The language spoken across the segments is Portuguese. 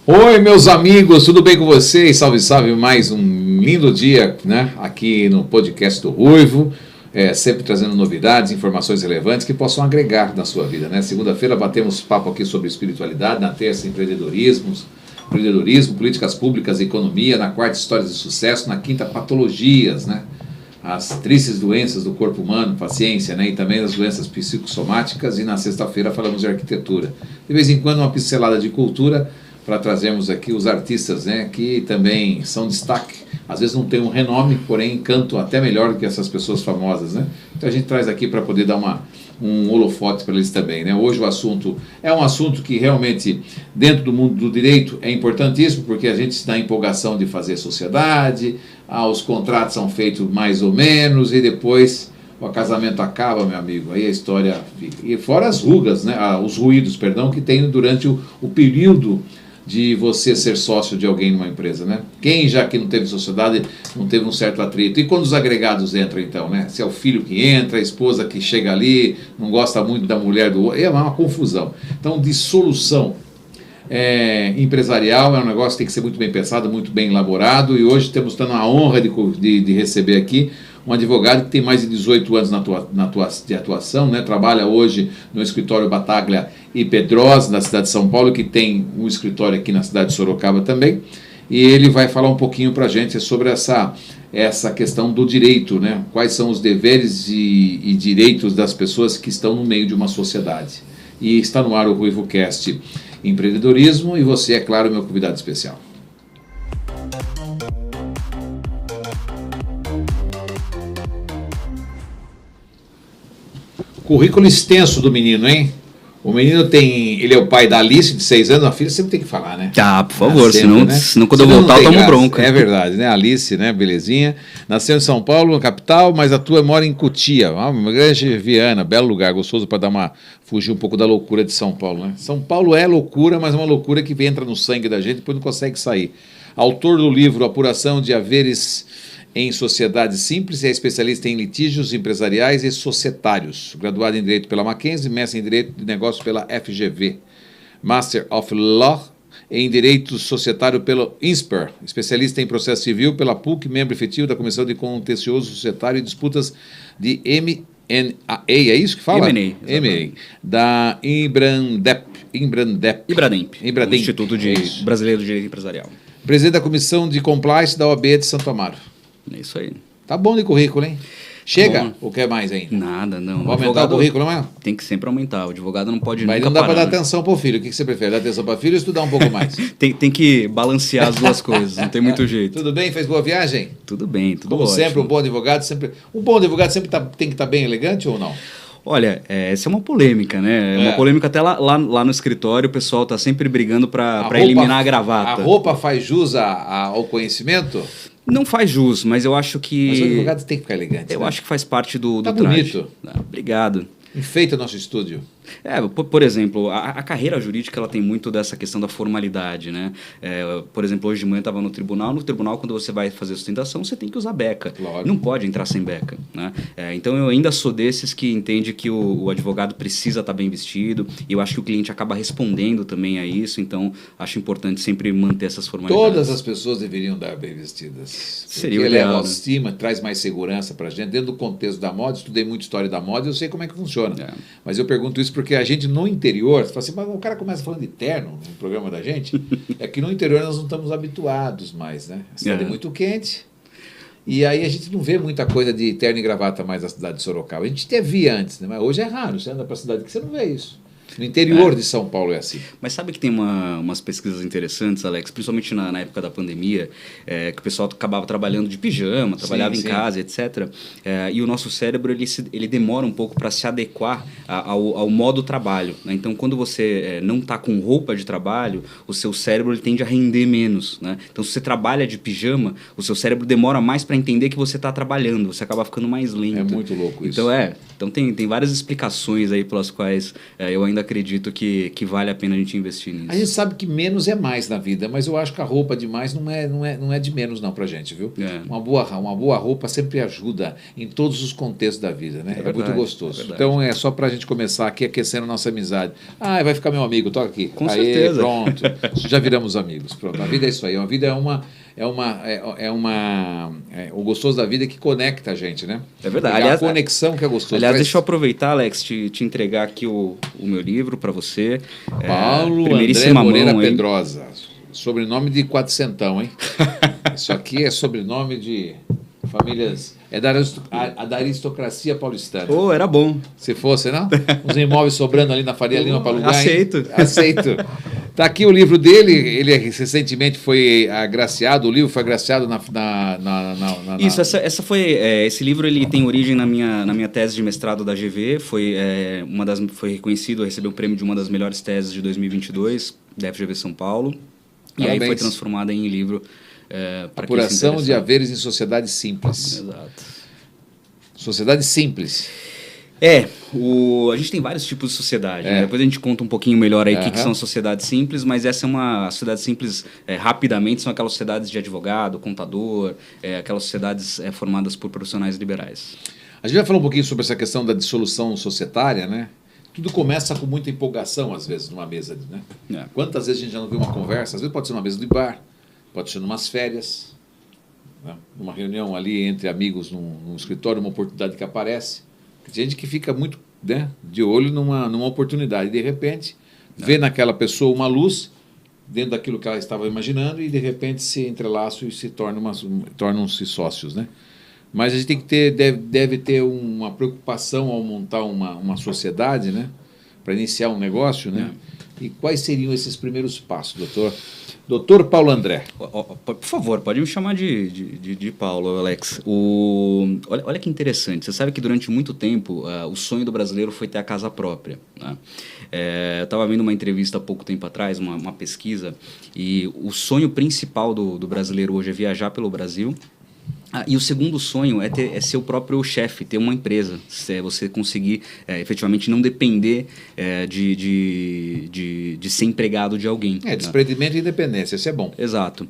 Oi, meus amigos, tudo bem com vocês? Salve, salve, mais um lindo dia, né? Aqui no podcast do Ruivo, sempre trazendo novidades, informações relevantes que possam agregar na sua vida, né? Segunda-feira batemos papo aqui sobre espiritualidade, na terça empreendedorismo, políticas públicas e economia, na quarta histórias de sucesso, na quinta patologias, né? As tristes doenças do corpo humano, paciência, né? E também as doenças psicossomáticas, e na sexta-feira falamos de arquitetura. De vez em quando uma pincelada de cultura, para trazermos aqui os artistas, né, que também são destaque. Às vezes não tem um renome, porém cantam até melhor do que essas pessoas famosas, né? Então a gente traz aqui para poder dar um holofote para eles também, né? Hoje o assunto é um assunto que realmente, dentro do mundo do direito, é importantíssimo, porque a gente está em empolgação de fazer sociedade, os contratos são feitos mais ou menos, e depois o casamento acaba, meu amigo, aí a história fica. E fora as rugas, né? Os ruídos, perdão, que tem durante o período de você ser sócio de alguém numa empresa, né? Quem já que não teve sociedade, não teve um certo atrito. E quando os agregados entram, então, né? Se é o filho que entra, a esposa que chega ali, não gosta muito da mulher do outro, é uma confusão. Então, dissolução empresarial é um negócio que tem que ser muito bem pensado, muito bem elaborado, e hoje temos a honra de receber aqui um advogado que tem mais de 18 anos de atuação, né? Trabalha hoje no escritório Bataglia e Pedrosa, na cidade de São Paulo, que tem um escritório aqui na cidade de Sorocaba também, e ele vai falar um pouquinho para a gente sobre essa questão do direito, né? Quais são os deveres e direitos das pessoas que estão no meio de uma sociedade. E está no ar o RuivoCast Empreendedorismo, e você, é claro, meu convidado especial. Currículo extenso do menino, hein? O menino ele é o pai da Alice, de 6 anos, a filha sempre tem que falar, né? Ah, por favor, sempre, senão quando eu voltar eu tomo bronca. É verdade, né? Alice, né? Belezinha. Nasceu em São Paulo, na capital, mas mora em Cotia, uma grande Viana, belo lugar, gostoso para fugir um pouco da loucura de São Paulo, né? São Paulo é loucura, mas é uma loucura que entra no sangue da gente e depois não consegue sair. Autor do livro Apuração de Haveres em Sociedade Simples, é especialista em litígios empresariais e societários, graduado em Direito pela Mackenzie, mestre em Direito de Negócios pela FGV, Master of Law em Direito Societário pelo INSPER, especialista em Processo Civil pela PUC, membro efetivo da Comissão de Contencioso Societário e Disputas de M&A, é isso que fala? M&A, da Embrandep, Instituto Brasileiro de Direito Empresarial. Presidente da Comissão de Compliance da OAB de Santo Amaro. É isso aí. Tá bom de currículo, hein? Chega? Bom. Ou quer mais ainda? Nada, não. Vai aumentar o currículo, não é? Tem que sempre aumentar. O advogado não pode nunca parar. Mas não dá para dar atenção para o filho. O que você prefere? Dar atenção para o filho ou estudar um pouco mais? tem que balancear as duas coisas. Não tem muito jeito. Tudo bem? Fez boa viagem? Tudo bem, tudo Como ótimo. sempre, um bom advogado sempre tem que estar bem elegante ou não? Olha, essa é uma polêmica, né? É uma polêmica até lá no escritório, o pessoal está sempre brigando para eliminar a gravata. A roupa faz jus ao conhecimento? Não faz jus, mas eu acho que... Mas o advogado tem que ficar elegante, Eu acho que faz parte do traje. Bonito. Obrigado. Enfeita nosso estúdio. Por exemplo, a carreira jurídica ela tem muito dessa questão da formalidade, né? Por exemplo, hoje de manhã eu estava no tribunal, quando você vai fazer sustentação, você tem que usar beca. Lógico. Não pode entrar sem beca, né? Então eu ainda sou desses que entende que o advogado precisa estar bem vestido, e eu acho que o cliente acaba respondendo também a isso, então acho importante sempre manter essas formalidades. Todas as pessoas deveriam dar bem vestidas. Seria o ideal, eleva a autoestima, traz mais segurança para a gente. Dentro do contexto da moda, estudei muito história da moda, eu sei como é que funciona. Mas eu pergunto isso porque a gente no interior, você fala assim, mas o cara começa falando de terno no programa da gente, é que no interior nós não estamos habituados mais, né? A cidade é muito quente, e aí a gente não vê muita coisa de terno e gravata mais na cidade de Sorocaba. A gente até via antes, né? Mas hoje é raro, você anda para a cidade que você não vê isso. No interior de São Paulo é assim. Mas sabe que tem umas pesquisas interessantes, Alex, principalmente na época da pandemia, que o pessoal acabava trabalhando de pijama, trabalhava em casa, etc. E o nosso cérebro ele demora um pouco para se adequar ao modo trabalho, né? Então, quando você não está com roupa de trabalho, o seu cérebro ele tende a render menos, né? Então, se você trabalha de pijama, o seu cérebro demora mais para entender que você está trabalhando, você acaba ficando mais lento. É muito louco isso. Então, tem várias explicações aí pelas quais eu ainda acredito que vale a pena a gente investir nisso. A gente sabe que menos é mais na vida, mas eu acho que a roupa demais não é de menos não pra gente, viu? Uma boa roupa sempre ajuda em todos os contextos da vida, né? É muito gostoso. Então é só pra gente começar aqui aquecendo a nossa amizade. Ah, vai ficar meu amigo, toca aqui. Com certeza. Pronto. Já viramos amigos. Pronto. A vida é isso aí. A vida o gostoso da vida é que conecta a gente, né? É verdade. Aliás, a conexão que é gostoso. Aliás, deixa eu aproveitar, Alex, te entregar aqui o meu livro para você. Paulo André Moreira Pedrosa. Sobrenome de quatrocentão, hein? Isso aqui é sobrenome de famílias... É da aristocracia paulistana. Era bom. Se fosse, não? Uns imóveis sobrando ali na Faria Lima para alugar. Aceito. Aceito. Tá aqui o livro dele, ele recentemente foi agraciado, o livro foi agraciado Isso, esse livro ele tem origem na minha tese de mestrado da GV, foi reconhecido, recebeu o prêmio de uma das melhores teses de 2022, da FGV São Paulo, e aí foi transformada em livro. Apuração de haveres em sociedade simples. Exato. Sociedade simples. A gente tem vários tipos de sociedade. Né? Depois a gente conta um pouquinho melhor aí o que são sociedades simples, mas essa é uma sociedade simples, rapidamente, são aquelas sociedades de advogado, contador, aquelas sociedades formadas por profissionais liberais. A gente vai falar um pouquinho sobre essa questão da dissolução societária, né? Tudo começa com muita empolgação, às vezes, numa mesa, né? Quantas vezes a gente já não viu uma conversa? Às vezes pode ser numa mesa de bar, pode ser numas férias, né? Numa reunião ali entre amigos num escritório, uma oportunidade que aparece. Tem gente que fica muito, né, de olho numa oportunidade e de repente vê naquela pessoa uma luz dentro daquilo que ela estava imaginando e de repente se entrelaçam e tornam-se sócios, né? Mas a gente tem que deve ter uma preocupação ao montar uma sociedade, né, para iniciar um negócio, né? E quais seriam esses primeiros passos, doutor? Doutor Paulo André. Por favor, pode me chamar de Paulo, Alex. Olha que interessante. Você sabe que durante muito tempo o sonho do brasileiro foi ter a casa própria. Né? Eu estava vendo uma entrevista há pouco tempo atrás, uma pesquisa, e o sonho principal do brasileiro hoje é viajar pelo Brasil. E o segundo sonho é ser o próprio chefe, ter uma empresa, você conseguir efetivamente não depender de ser empregado de alguém. Desprendimento e independência, isso é bom. Exato.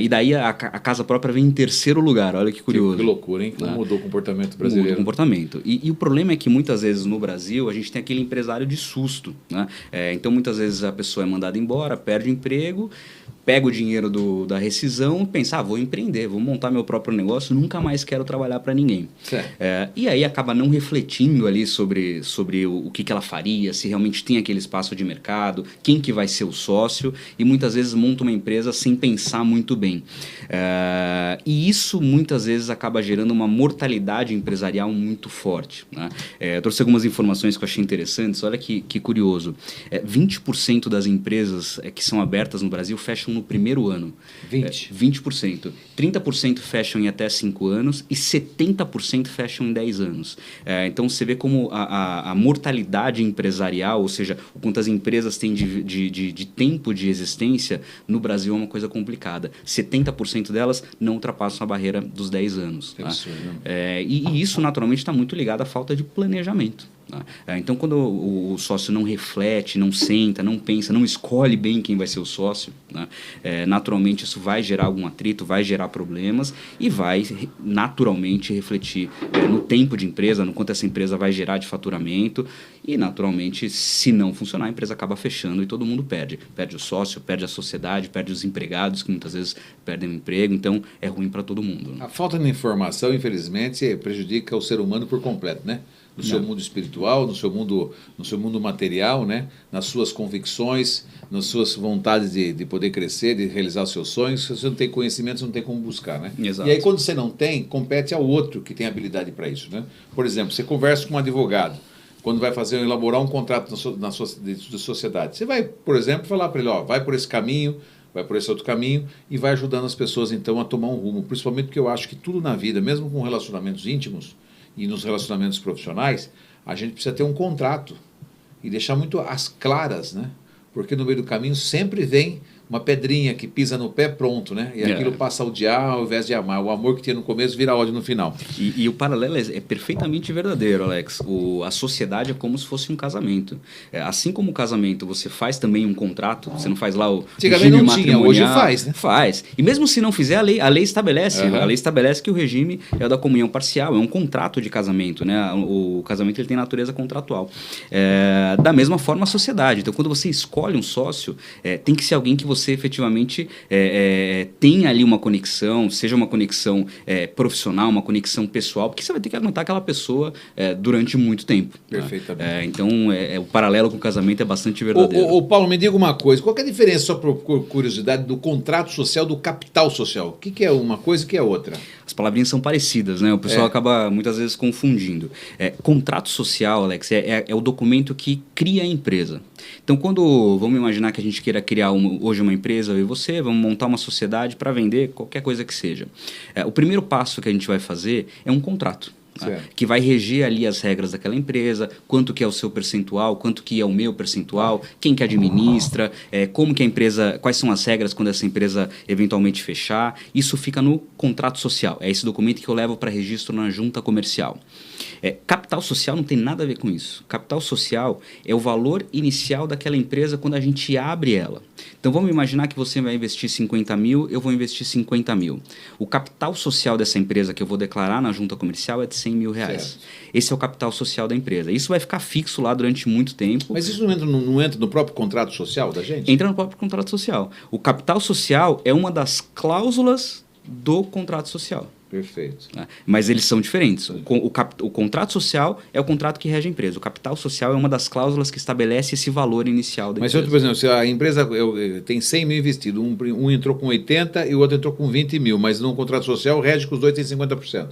E daí a casa própria vem em terceiro lugar, olha que curioso. Que loucura, hein? Como mudou o comportamento brasileiro. Mudou o comportamento. E o problema é que muitas vezes no Brasil a gente tem aquele empresário de susto. Né? Então muitas vezes a pessoa é mandada embora, perde o emprego, pega o dinheiro da rescisão e pensa, vou empreender, vou montar meu próprio negócio, nunca mais quero trabalhar para ninguém. E aí acaba não refletindo ali sobre o que ela faria, se realmente tem aquele espaço de mercado, quem que vai ser o sócio, e muitas vezes monta uma empresa sem pensar muito bem. E isso muitas vezes acaba gerando uma mortalidade empresarial muito forte. Né? Eu trouxe algumas informações que eu achei interessantes, olha que curioso. 20% das empresas que são abertas no Brasil fecham no primeiro ano. 20%. 30% fecham em até 5 anos e 70% fecham em 10 anos. Então, você vê como a mortalidade empresarial, ou seja, o quanto as empresas têm de tempo de existência, no Brasil é uma coisa complicada. 70% delas não ultrapassam a barreira dos 10 anos. Tá? E isso, naturalmente, está muito ligado à falta de planejamento. Então, quando o sócio não reflete, não senta, não pensa, não escolhe bem quem vai ser o sócio, né? Naturalmente isso vai gerar algum atrito, vai gerar problemas e vai naturalmente refletir no tempo de empresa, no quanto essa empresa vai gerar de faturamento e naturalmente, se não funcionar, a empresa acaba fechando e todo mundo perde. Perde o sócio, perde a sociedade, perde os empregados que muitas vezes perdem o emprego, então é ruim para todo mundo. Né? A falta de informação, infelizmente, prejudica o ser humano por completo, né? No seu mundo espiritual, no seu mundo material, né? Nas suas convicções, nas suas vontades de poder crescer, de realizar os seus sonhos. Se você não tem conhecimento, você não tem como buscar, né? Exato. E aí, quando você não tem, compete ao outro que tem habilidade para isso, né? Por exemplo, você conversa com um advogado, quando vai elaborar um contrato de sociedade. Você vai, por exemplo, falar para ele, vai por esse caminho, vai por esse outro caminho e vai ajudando as pessoas, então, a tomar um rumo. Principalmente porque eu acho que tudo na vida, mesmo com relacionamentos íntimos, e nos relacionamentos profissionais, a gente precisa ter um contrato e deixar muito às claras, né? Porque no meio do caminho sempre vem uma pedrinha que pisa no pé, pronto, né? E aquilo passa a odiar ao invés de amar. O amor que tinha no começo vira ódio no final. E o paralelo é perfeitamente verdadeiro, Alex. A sociedade é como se fosse um casamento. Assim como o casamento, você faz também um contrato, você não faz lá o antigamente regime não tinha, hoje faz, né? Faz. E mesmo se não fizer, a lei estabelece. A lei estabelece que o regime é o da comunhão parcial, é um contrato de casamento, né? O casamento ele tem natureza contratual. Da mesma forma, a sociedade. Então, quando você escolhe um sócio, tem que ser alguém que você efetivamente tenha ali uma conexão, seja uma conexão profissional, uma conexão pessoal, porque você vai ter que aguentar aquela pessoa durante muito tempo. Perfeitamente. Né? Então, o paralelo com o casamento é bastante verdadeiro. Ô, Paulo, me diga uma coisa, qual que é a diferença, só por curiosidade, do contrato social do capital social? O que é uma coisa e o que é outra? As palavrinhas são parecidas, né? O pessoal acaba muitas vezes confundindo. Contrato social, Alex, é o documento que cria a empresa. Então, vamos imaginar que a gente queira criar hoje uma empresa, eu e você, vamos montar uma sociedade para vender qualquer coisa que seja. O primeiro passo que a gente vai fazer é um contrato. Que vai reger ali as regras daquela empresa, quanto que é o seu percentual, quanto que é o meu percentual, quem que administra, como que a empresa, quais são as regras quando essa empresa eventualmente fechar. Isso fica no contrato social. É esse documento que eu levo para registro na junta comercial. Capital social não tem nada a ver com isso. Capital social é o valor inicial daquela empresa quando a gente abre ela. Então vamos imaginar que você vai investir 50 mil, eu vou investir 50 mil. O capital social dessa empresa que eu vou declarar na junta comercial é de 100 mil reais. Certo. Esse é o capital social da empresa. Isso vai ficar fixo lá durante muito tempo. Mas isso não entra no próprio contrato social da gente? Entra no próprio contrato social. O capital social é uma das cláusulas do contrato social. Perfeito. Mas eles são diferentes. O contrato social é o contrato que rege a empresa. O capital social é uma das cláusulas que estabelece esse valor inicial da empresa. Mas, por exemplo, se a empresa tem 100 mil investido, um entrou com 80 e o outro entrou com 20 mil, mas no contrato social rege que os dois têm 50%.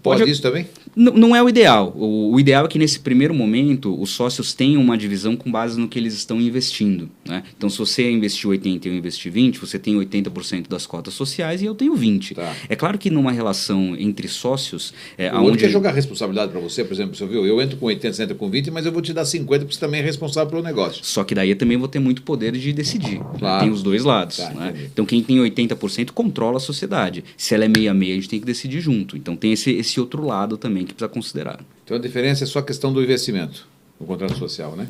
Pode isso também? Não é o ideal. O ideal é que nesse primeiro momento os sócios tenham uma divisão com base no que eles estão investindo. Né? Então, se você investiu 80 e eu investi 20, você tem 80% das cotas sociais e eu tenho 20. Tá. É claro que numa relação entre sócios... o outro quer jogar responsabilidade para você, por exemplo, você viu? Eu entro com 80, você entra com 20, mas eu vou te dar 50 porque você também é responsável pelo negócio. Só que daí eu também vou ter muito poder de decidir. Claro. Tem os dois lados. Tá, né? Então, quem tem 80% controla a sociedade. Se ela é 6-6, a gente tem que decidir junto. Então, tem esse outro lado também que precisa considerar. Então a diferença é só a questão do investimento no contrato social, né?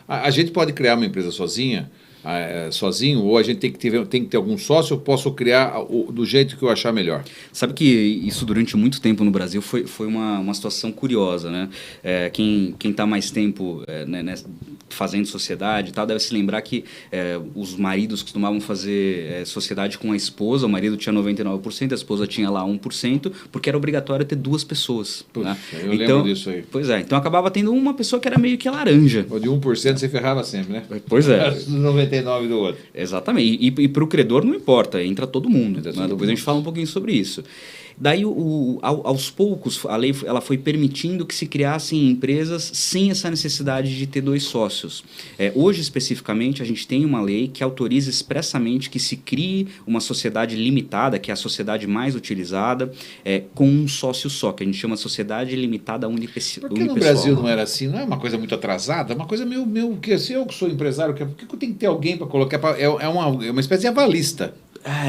A gente pode criar uma empresa sozinho, ou a gente tem que ter algum sócio, eu posso criar do jeito que eu achar melhor. Sabe que isso durante muito tempo no Brasil foi uma situação curiosa, né? Quem está mais tempo fazendo sociedade e tal, deve se lembrar que os maridos costumavam fazer sociedade com a esposa, o marido tinha 99%, a esposa tinha lá 1%, porque era obrigatório ter duas pessoas. Puxa, né? Eu lembro disso aí. Pois é, então acabava tendo uma pessoa que era meio que laranja. O de 1% você ferrava sempre, né? Pois é. 99 do outro. Exatamente. E para o credor não importa, entra todo mundo. Depois a gente fala um pouquinho sobre isso. Daí, aos poucos, a lei ela foi permitindo que se criassem empresas sem essa necessidade de ter dois sócios. Hoje, especificamente, a gente tem uma lei que autoriza expressamente que se crie uma sociedade limitada, que é a sociedade mais utilizada, com um sócio só, que a gente chama de sociedade limitada unipessoal. Por que no Brasil não era assim? Não é uma coisa muito atrasada? É uma coisa meio que se eu que sou empresário, por que eu tenho que ter alguém para colocar? É uma espécie de avalista.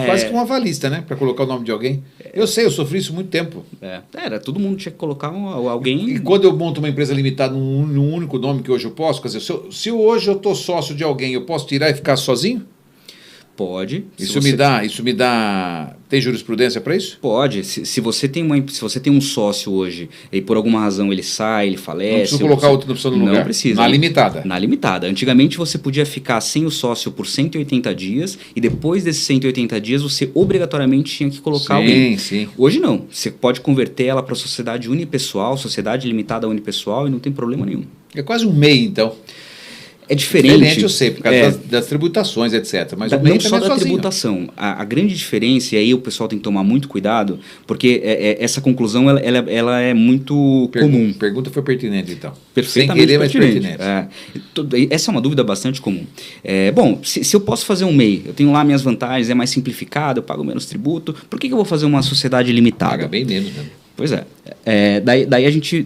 Quase que um avalista, né? Para colocar o nome de alguém. Eu sei, eu sofri isso muito tempo. Todo mundo tinha que colocar alguém... E quando eu monto uma empresa limitada num único nome que hoje eu posso, quer dizer, se hoje eu estou sócio de alguém, eu posso tirar e ficar sozinho? Pode. Isso me dá... Tem jurisprudência para isso? Pode. Se você tem um sócio hoje e por alguma razão ele sai, ele falece... Não precisa colocar outra opção no lugar? Não precisa. Na limitada? Na limitada. Antigamente você podia ficar sem o sócio por 180 dias e depois desses 180 dias você obrigatoriamente tinha que colocar alguém. Sim. Hoje não. Você pode converter ela para sociedade unipessoal, sociedade limitada unipessoal e não tem problema nenhum. É quase um MEI, então. É diferente. Eu sei, por causa das tributações, etc. Mas o MEI não só da sozinho. Tributação. A grande diferença, e aí o pessoal tem que tomar muito cuidado, porque essa conclusão ela é muito comum. Pergunta foi pertinente, então. Perfeitamente sem querer, mas pertinente. Essa é uma dúvida bastante comum. Bom, se eu posso fazer um MEI, eu tenho lá minhas vantagens, é mais simplificado, eu pago menos tributo, por que eu vou fazer uma sociedade limitada? Paga bem menos mesmo. Pois daí a gente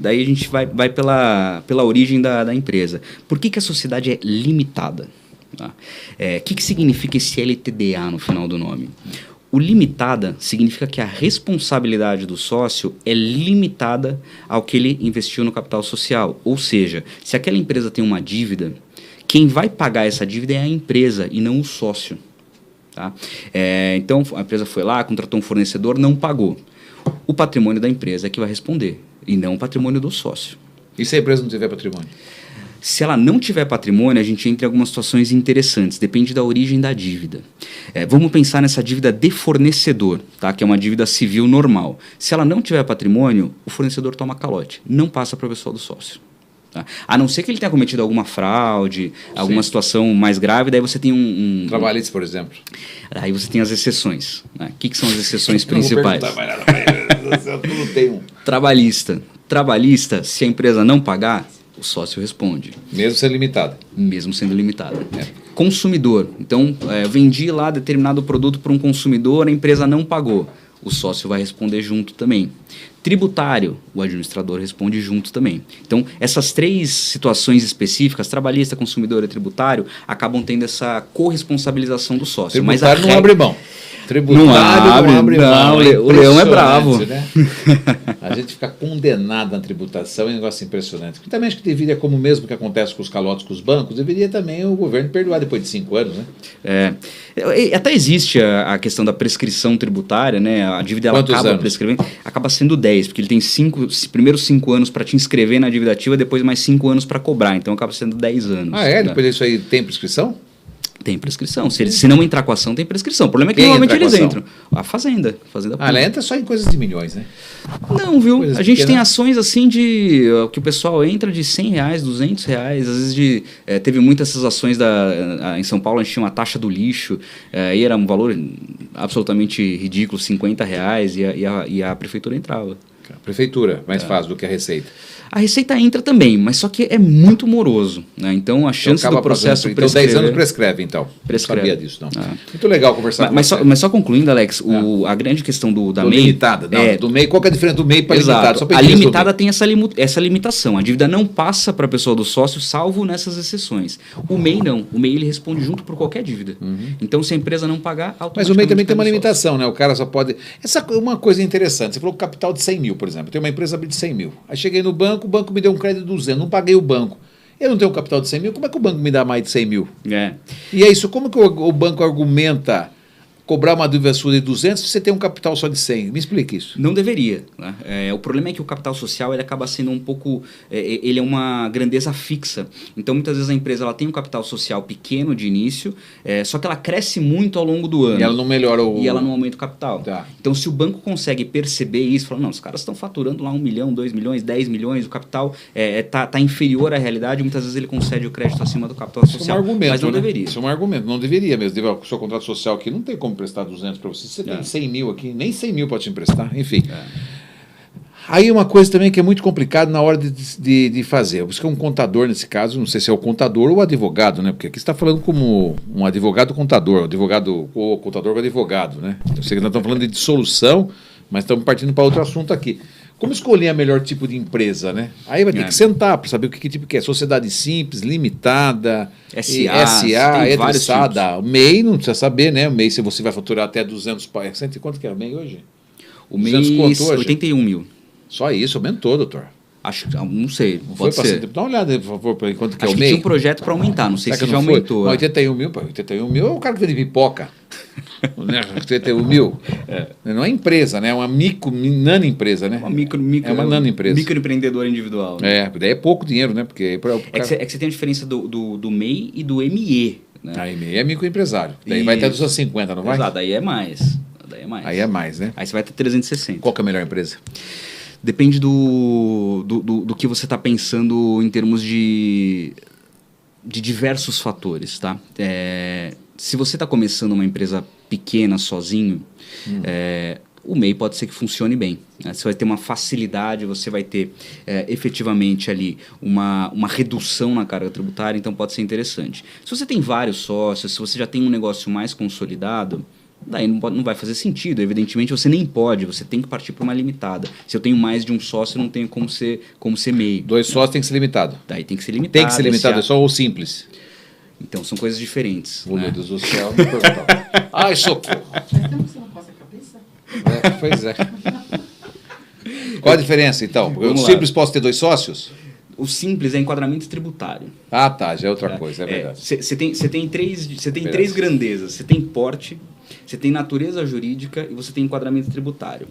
vai pela origem da empresa. Por que a sociedade é limitada? Tá? Que significa esse LTDA no final do nome? O limitada significa que a responsabilidade do sócio é limitada ao que ele investiu no capital social. Ou seja, se aquela empresa tem uma dívida, quem vai pagar essa dívida é a empresa e não o sócio. Tá? Então, a empresa foi lá, contratou um fornecedor, não pagou. O patrimônio da empresa é que vai responder, e não o patrimônio do sócio. E se a empresa não tiver patrimônio? Se ela não tiver patrimônio, a gente entra em algumas situações interessantes, depende da origem da dívida. Vamos pensar nessa dívida de fornecedor, tá? Que é uma dívida civil normal. Se ela não tiver patrimônio, o fornecedor toma calote, não passa para o pessoal do sócio. Tá? A não ser que ele tenha cometido alguma fraude, alguma situação mais grave, daí você tem Trabalhistas, por exemplo. Aí você tem as exceções. Né? O que são as exceções principais? Não vou perguntar mais nada, tudo tem um. Trabalhista, se a empresa não pagar, o sócio responde. Mesmo sendo limitada. Mesmo sendo limitada. Consumidor. Então, vendi lá determinado produto para um consumidor, a empresa não pagou. O sócio vai responder junto também. Tributário, o administrador responde junto também. Então, essas 3 situações específicas, trabalhista, consumidor e tributário, acabam tendo essa corresponsabilização do sócio. Tributário não abre mão. Tributário não abre mão. O leão é bravo. Né? A gente fica condenado na tributação, é um negócio impressionante. Porque também acho que deveria, como mesmo que acontece com os calotes com os bancos, deveria também o governo perdoar depois de 5 anos, né? Até existe a questão da prescrição tributária, né? A dívida ela acaba prescrevendo, acaba sendo 10, porque ele tem primeiros 5 anos para te inscrever na dívida ativa, depois mais 5 anos para cobrar, então acaba sendo 10 anos. Depois disso aí tem prescrição? Tem prescrição. Se não entrar com a ação, tem prescrição. O problema é que normalmente eles entram. A Fazenda. Ela entra só em coisas de milhões, né? Não, viu? A gente tem ações assim que o pessoal entra de R$100, R$200. Às vezes teve muitas essas ações em São Paulo, a gente tinha uma taxa do lixo, e era um valor absolutamente ridículo, R$50, e a prefeitura entrava. A prefeitura, mais fácil do que a Receita. A Receita entra também, mas só que é muito moroso. Né? Então, a chance do processo prescrever... Então, 10 anos prescreve, então. Prescreve. Não sabia disso, não. Muito legal conversar com você. Mas só concluindo, Alex, a grande questão da MEI... limitada. Do MEI, qual que é a diferença do MEI para limitado? Só a limitada tem essa limitação. A dívida não passa para a pessoa do sócio, salvo nessas exceções. O MEI não. O MEI ele responde junto por qualquer dívida. Então, se a empresa não pagar, automaticamente... Mas o MEI também tem uma limitação, né? O cara só pode... Essa é uma coisa interessante. Você falou capital de 100 mil, por exemplo. Eu tenho uma empresa de 100 mil. Aí cheguei no banco, o banco me deu um crédito de 200, não paguei o banco. Eu não tenho um capital de 100 mil, como é que o banco me dá mais de 100 mil? E é isso, como que o banco argumenta cobrar uma dívida sua de 200 se você tem um capital só de 100? Me explique isso. Não deveria. Né? O problema é que o capital social ele acaba sendo um pouco... ele é uma grandeza fixa. Então, muitas vezes a empresa ela tem um capital social pequeno de início, só que ela cresce muito ao longo do ano. E ela não melhora E ela não aumenta o capital. Tá. Então, se o banco consegue perceber isso, fala, não, os caras estão faturando lá 1 milhão, 2 milhões, 10 milhões, o capital tá inferior à realidade, muitas vezes ele concede o crédito acima do capital social. Isso é um argumento, mas não deveria. Isso é um argumento, não deveria mesmo. O seu contrato social aqui não tem como prestar 200 para você. Você tem 100 mil aqui, nem 100 mil pode te emprestar, enfim. Aí uma coisa também que é muito complicado na hora de fazer. Você é um contador nesse caso, não sei se é o contador ou o advogado, né? Porque aqui você está falando como um advogado contador, ou contador com advogado, né? Eu sei que nós estamos falando de dissolução, mas estamos partindo para outro assunto aqui. Como escolher a melhor tipo de empresa, né? Aí vai ter que sentar para saber o que tipo que é. Sociedade simples, limitada, SA, EDSADA. O MEI não precisa saber, né? O MEI, se você vai faturar até 200... Quanto que é o MEI hoje? O MEI, 81 mil. Só isso, aumentou, doutor. Acho que, não sei, não pode foi ser. Dá uma olhada, por favor, para quanto que é o MEI. Acho que tinha um projeto para aumentar, não sei se já aumentou. 81 mil, 81 mil é o cara que vende pipoca. 81 mil. Não é empresa, né? É uma nano empresa, né? É uma nano empresa. Microempreendedor individual. Né? Daí é pouco dinheiro, né? Porque é que você tem a diferença do MEI e do ME. Né? A MEI é microempresário. Daí vai até 250, não vai? Exato, daí é mais. Aí é mais, né? Aí você vai ter 360. Qual que é a melhor empresa? Depende do que você está pensando em termos de diversos fatores, tá? Se você está começando uma empresa pequena, sozinho, o MEI pode ser que funcione bem. Né? Você vai ter uma facilidade, você vai ter efetivamente ali uma redução na carga tributária, então pode ser interessante. Se você tem vários sócios, se você já tem um negócio mais consolidado, daí não vai fazer sentido. Evidentemente, você nem pode, você tem que partir para uma limitada. Se eu tenho mais de um sócio, não tenho como ser MEI. 2 sócios tem que ser limitado. Daí tem que ser limitado. Tem que ser limitado, é só o simples. Então, são coisas diferentes. Meu Deus do céu, me perguntou. Ai, socorro. Você não coça a cabeça? Pois é. Qual a diferença, então? O simples posso ter 2 sócios? O simples é enquadramento tributário. Ah, tá, já é outra coisa, é verdade. Você tem três grandezas. Você tem porte, você tem natureza jurídica e você tem enquadramento tributário.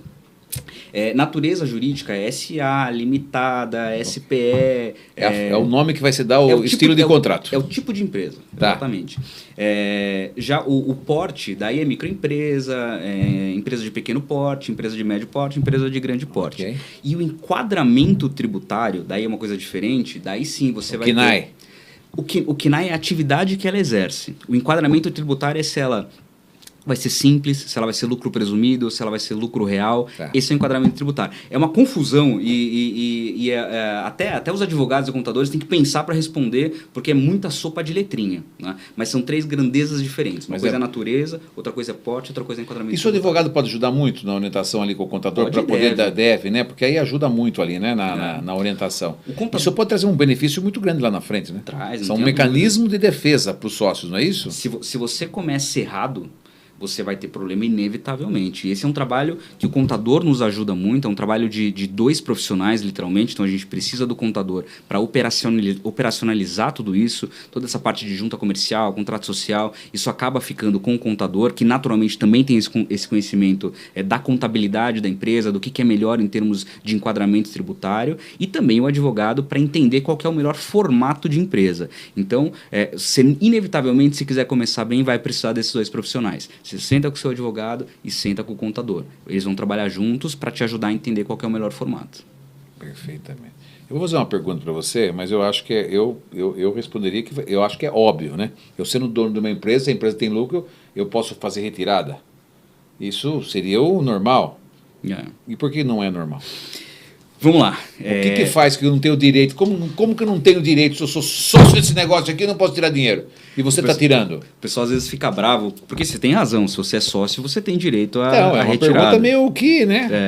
Natureza jurídica é SA, limitada, SPE... É o nome que vai se dar o estilo de contrato. É o tipo de empresa, tá. Exatamente. Já o porte, daí é microempresa, empresa de pequeno porte, empresa de médio porte, empresa de grande porte. Okay. E o enquadramento tributário, daí é uma coisa diferente, daí sim você vai KNAI. ter... O KNAI é a atividade que ela exerce. O enquadramento tributário é se ela vai ser simples, se ela vai ser lucro presumido, se ela vai ser lucro real. Tá. Esse é o enquadramento tributário. É uma confusão e até os advogados e contadores têm que pensar para responder, porque é muita sopa de letrinha. Né? Mas são 3 grandezas diferentes. Uma coisa é natureza, outra coisa é porte, outra coisa é enquadramento tributário. Isso o advogado pode ajudar muito na orientação ali com o contador para poder deve, né? Porque aí ajuda muito ali, né? Na orientação. Isso pode trazer um benefício muito grande lá na frente, né? São um mecanismo de defesa para os sócios, não é isso? Se você começa errado, você vai ter problema inevitavelmente. E esse é um trabalho que o contador nos ajuda muito, é um trabalho de 2 profissionais, literalmente, então a gente precisa do contador para operacionalizar tudo isso, toda essa parte de junta comercial, contrato social, isso acaba ficando com o contador, que naturalmente também tem esse conhecimento da contabilidade da empresa, do que é melhor em termos de enquadramento tributário, e também o advogado para entender qual que é o melhor formato de empresa. Então, inevitavelmente, se quiser começar bem, vai precisar desses 2 profissionais. Você senta com o seu advogado e senta com o contador. Eles vão trabalhar juntos para te ajudar a entender qual que é o melhor formato. Perfeitamente. Eu vou fazer uma pergunta para você, mas eu acho que eu responderia que eu acho que é óbvio, né? Eu sendo dono de uma empresa, a empresa tem lucro, eu posso fazer retirada. Isso seria o normal. E por que não é normal? Vamos lá. O que faz que eu não tenho direito? Como que eu não tenho direito? Se eu sou sócio desse negócio aqui, eu não posso tirar dinheiro. E você está tirando. O pessoal às vezes fica bravo, porque você tem razão. Se você é sócio, você tem direito a retirada. É uma pergunta meio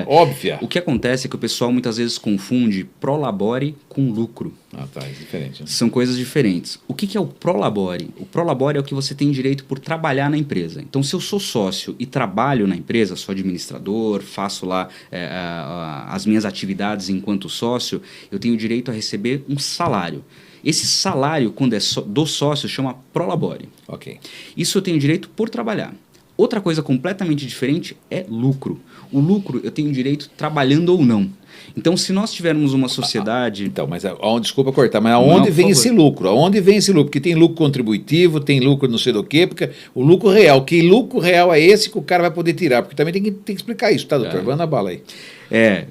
óbvia. O que acontece é que o pessoal muitas vezes confunde prolabore com lucro. Ah, tá. É diferente. Né? São coisas diferentes. O que é o prolabore? O prolabore é o que você tem direito por trabalhar na empresa. Então, se eu sou sócio e trabalho na empresa, sou administrador, faço lá as minhas atividades enquanto sócio, eu tenho direito a receber um salário. Esse salário, quando é do sócio, chama prolabore. Ok. Isso eu tenho direito por trabalhar. Outra coisa completamente diferente é lucro. O lucro eu tenho direito trabalhando ou não. Então, se nós tivermos uma sociedade... Então, mas desculpa cortar, mas aonde vem esse lucro? Aonde vem esse lucro? Porque tem lucro contributivo, tem lucro não sei do quê, porque o lucro real, que lucro real é esse que o cara vai poder tirar? Porque também tem que explicar isso, tá, doutor? Vai na bala aí.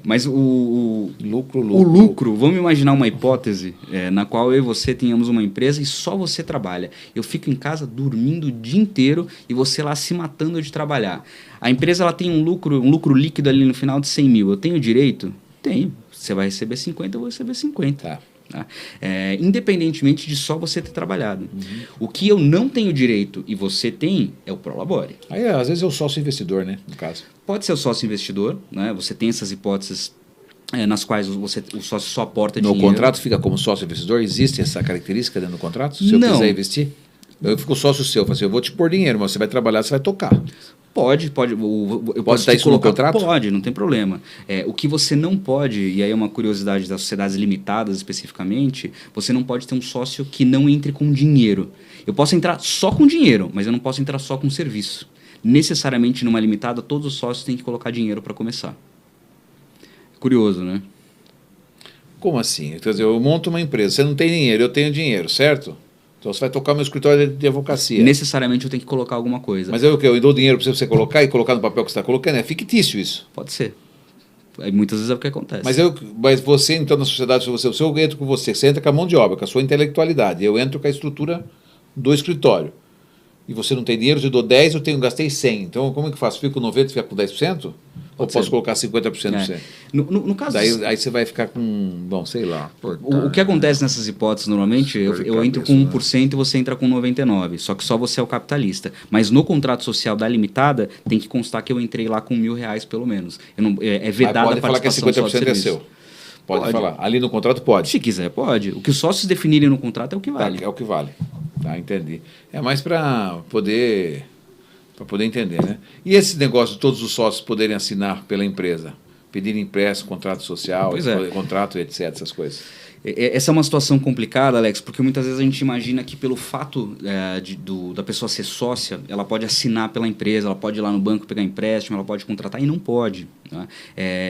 Mas o lucro, vamos imaginar uma hipótese na qual eu e você tenhamos uma empresa e só você trabalha. Eu fico em casa dormindo o dia inteiro e você lá se matando de trabalhar. A empresa ela tem um lucro líquido ali no final de 100 mil. Eu tenho direito? Tenho. Você vai receber 50, eu vou receber 50. Tá? Independentemente de só você ter trabalhado. O que eu não tenho direito e você tem é o prolabore. Aí, às vezes é o sócio investidor, né, no caso. Pode ser o sócio investidor, né? Você tem essas hipóteses nas quais o sócio só aporta no dinheiro. No contrato fica como sócio investidor? Existe essa característica dentro do contrato? Se eu quiser investir? Eu fico sócio seu, eu vou te pôr dinheiro, mas você vai trabalhar, você vai tocar. Pode. Eu posso estar isso no contrato? Pode, não tem problema. O que você não pode, e aí é uma curiosidade das sociedades limitadas especificamente, você não pode ter um sócio que não entre com dinheiro. Eu posso entrar só com dinheiro, mas eu não posso entrar só com serviço. Necessariamente numa limitada, todos os sócios têm que colocar dinheiro para começar. Curioso, né? Como assim? Quer dizer, eu monto uma empresa, você não tem dinheiro, eu tenho dinheiro, certo? Então você vai tocar meu escritório de advocacia. Necessariamente eu tenho que colocar alguma coisa. Mas eu dou dinheiro para você colocar e colocar no papel que você está colocando? É fictício isso. Pode ser. Aí muitas vezes é o que acontece. Mas você, então, na sociedade, se eu entro com você entra com a mão de obra, com a sua intelectualidade, eu entro com a estrutura do escritório. E você não tem dinheiro, eu te dou 10, gastei 100. Então, como é que faço? Fico com 90 e fico com 10%? Ou posso colocar 50% de você? No caso... Aí você vai ficar com, sei lá... O que acontece nessas hipóteses, normalmente, eu entro com 1% e você entra com 99%. Só que só você é o capitalista. Mas no contrato social da limitada, tem que constar que eu entrei lá com R$1.000, pelo menos. É vedada a participação falar que 50% é seu. Pode falar. Ali no contrato pode. Se quiser, pode. O que os sócios definirem no contrato é o que vale. É o que vale. Tá, entendi. É mais para poder entender, né? E esse negócio de todos os sócios poderem assinar pela empresa? Pedir empréstimo, contrato social, contrato, etc., essas coisas. Essa é uma situação complicada, Alex, porque muitas vezes a gente imagina que pelo fato da pessoa ser sócia, ela pode assinar pela empresa, ela pode ir lá no banco pegar empréstimo, ela pode contratar, e não pode. Né?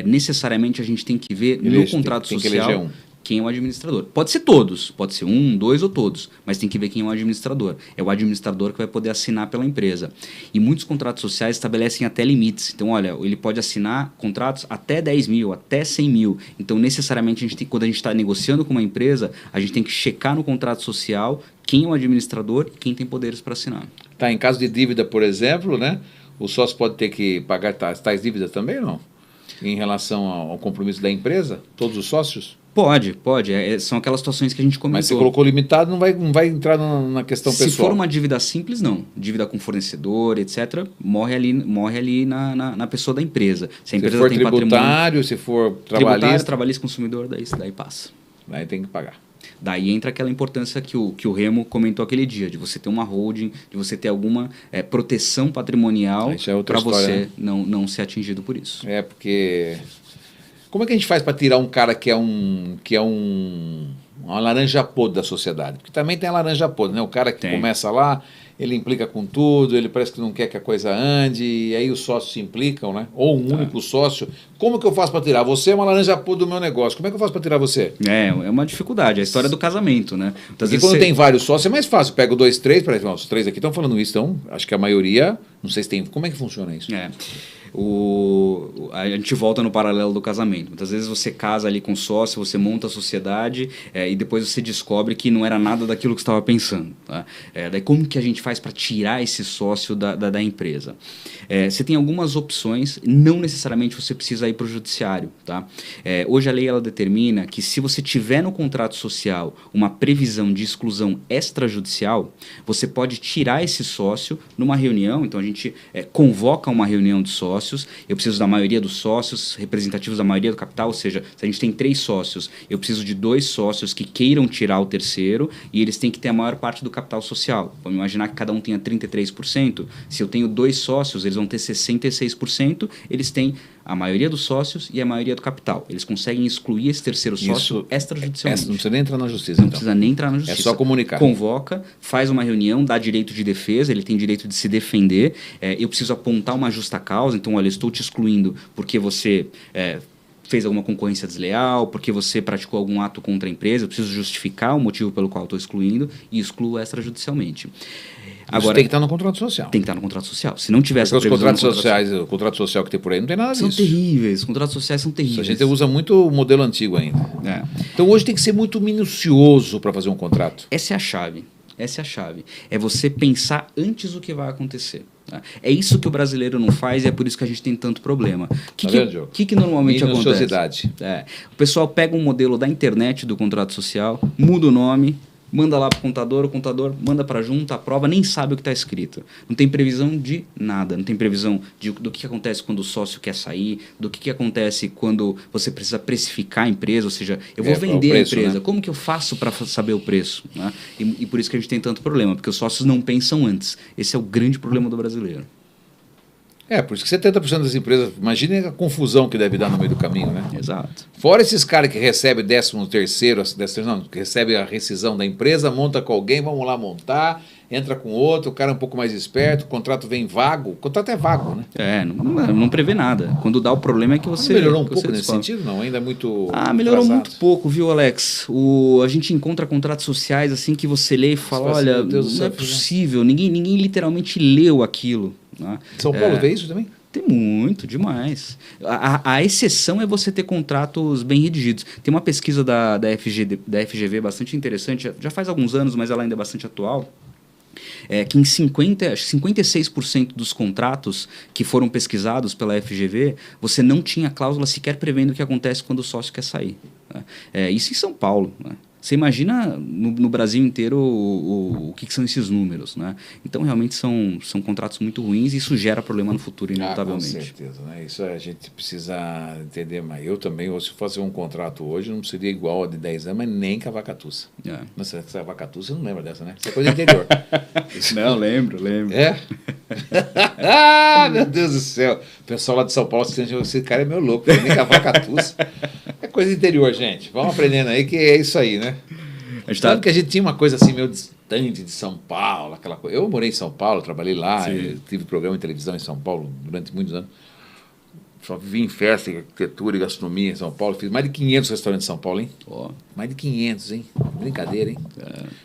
Necessariamente a gente tem que ver no contrato social... Que eleger um. Quem é o administrador. Pode ser todos, pode ser um, dois ou todos, mas tem que ver quem é o administrador. É o administrador que vai poder assinar pela empresa. E muitos contratos sociais estabelecem até limites. Então, olha, ele pode assinar contratos até 10 mil, até 100 mil. Então, necessariamente, quando a gente está negociando com uma empresa, a gente tem que checar no contrato social quem é o administrador e quem tem poderes para assinar. Tá, em caso de dívida, por exemplo, né, o sócio pode ter que pagar tais dívidas também ou não? Em relação ao compromisso da empresa, todos os sócios? Pode. São aquelas situações que a gente comentou. Mas se colocou limitado, não vai entrar na questão pessoal. Se for uma dívida simples, não. Dívida com fornecedor, etc., morre ali na pessoa da empresa. Se a empresa for tem tributário, se for trabalhista, consumidor, daí passa. Daí tem que pagar. Daí entra aquela importância que o Remo comentou aquele dia, de você ter uma holding, de você ter alguma proteção patrimonial para você não ser atingido por isso. É, porque... Como é que a gente faz para tirar um cara que é uma laranja podre da sociedade? Porque também tem a laranja podre, né? O cara que começa lá, ele implica com tudo, ele parece que não quer que a coisa ande, e aí os sócios se implicam, né? Ou um único sócio. Como que eu faço para tirar? Você é uma laranja podre do meu negócio. Como é que eu faço para tirar você? É uma dificuldade, a história do casamento, né? Porque quando tem vários sócios é mais fácil. Pega 2, 3, peraí, os 3 aqui estão falando isso, então acho que a maioria, não sei se tem... Como é que funciona isso? A gente volta no paralelo do casamento. Muitas vezes você casa ali com sócio, você monta a sociedade e depois você descobre que não era nada daquilo que você estava pensando. Tá? Daí como que a gente faz para tirar esse sócio da empresa? Você tem algumas opções, não necessariamente você precisa ir para o judiciário. Tá? Hoje a lei ela determina que se você tiver no contrato social uma previsão de exclusão extrajudicial, você pode tirar esse sócio numa reunião. Então a gente convoca uma reunião de sócios. Eu preciso da maioria dos sócios, representativos da maioria do capital, ou seja, se a gente tem 3 sócios, eu preciso de 2 sócios que queiram tirar o terceiro e eles têm que ter a maior parte do capital social. Vamos imaginar que cada um tenha 33%. Se eu tenho 2 sócios, eles vão ter 66%, eles têm a maioria dos sócios e a maioria do capital. Eles conseguem excluir esse terceiro sócio extrajudicialmente. Não precisa nem entrar na justiça, Não precisa nem entrar na justiça. É só comunicar. Convoca, faz uma reunião, dá direito de defesa, ele tem direito de se defender. Eu preciso apontar uma justa causa, então, olha, eu estou te excluindo porque você fez alguma concorrência desleal, porque você praticou algum ato contra a empresa, eu preciso justificar o motivo pelo qual estou excluindo e excluo extrajudicialmente. Agora, tem que estar no contrato social. Tem que estar no contrato social. Se não tiver essa previsão... Os contratos sociais, o contrato social que tem por aí não tem nada disso. São terríveis, os contratos sociais são terríveis. A gente usa muito o modelo antigo ainda. Então hoje tem que ser muito minucioso para fazer um contrato. Essa é a chave. É você pensar antes o que vai acontecer. Tá? É isso que o brasileiro não faz e é por isso que a gente tem tanto problema. O que normalmente acontece? O pessoal pega um modelo da internet do contrato social, muda o nome, manda lá para o contador manda para a junta, aprova, nem sabe o que está escrito. Não tem previsão de nada, não tem previsão do que acontece quando o sócio quer sair, do que acontece quando você precisa precificar a empresa, ou seja, eu vou vender preço, a empresa, né? Como que eu faço para saber o preço? Né? E por isso que a gente tem tanto problema, porque os sócios não pensam antes. Esse é o grande problema do brasileiro. Por isso que 70% das empresas, imagine a confusão que deve dar no meio do caminho, né? Exato. Fora esses caras que recebem 13º, não, que recebem a rescisão da empresa, monta com alguém, vamos lá montar, entra com outro, o cara é um pouco mais esperto, o contrato vem vago, o contrato é vago, né? Não prevê nada. Quando dá o problema é que você... Melhorou um pouco nesse sentido? Não, ainda é muito melhorou muito pouco, viu, Alex? A gente encontra contratos sociais assim que você lê e fala, olha, não é possível, ninguém literalmente leu aquilo. Né? São Paulo vê isso também? Tem muito, demais. A exceção é você ter contratos bem redigidos. Tem uma pesquisa da FGV bastante interessante, já faz alguns anos, mas ela ainda é bastante atual, que em 56% dos contratos que foram pesquisados pela FGV, você não tinha cláusula sequer prevendo o que acontece quando o sócio quer sair. Né? Isso em São Paulo. Né? Você imagina no Brasil inteiro o que são esses números, né? Então, realmente são contratos muito ruins e isso gera problema no futuro, inevitavelmente. Com certeza, né? Isso a gente precisa entender mais. Eu também, se fazer um contrato hoje, não seria igual a de 10 anos, mas nem com a vacatuça. Mas essa vacatuça, você não lembra dessa, né? Isso é coisa do interior. Não, lembro. É? Meu Deus do céu. O pessoal lá de São Paulo, esse cara é meio louco, nem com a vacatuça. É coisa do interior, gente. Vamos aprendendo aí que é isso aí, né? Sabe que a gente tinha uma coisa assim meio distante de São Paulo, aquela coisa. Eu morei em São Paulo, trabalhei lá, tive programa de televisão em São Paulo durante muitos anos. Só vivi em festa, em arquitetura e gastronomia em São Paulo. Fiz mais de 500 restaurantes em São Paulo, hein? Mais de 500, hein? Brincadeira, hein?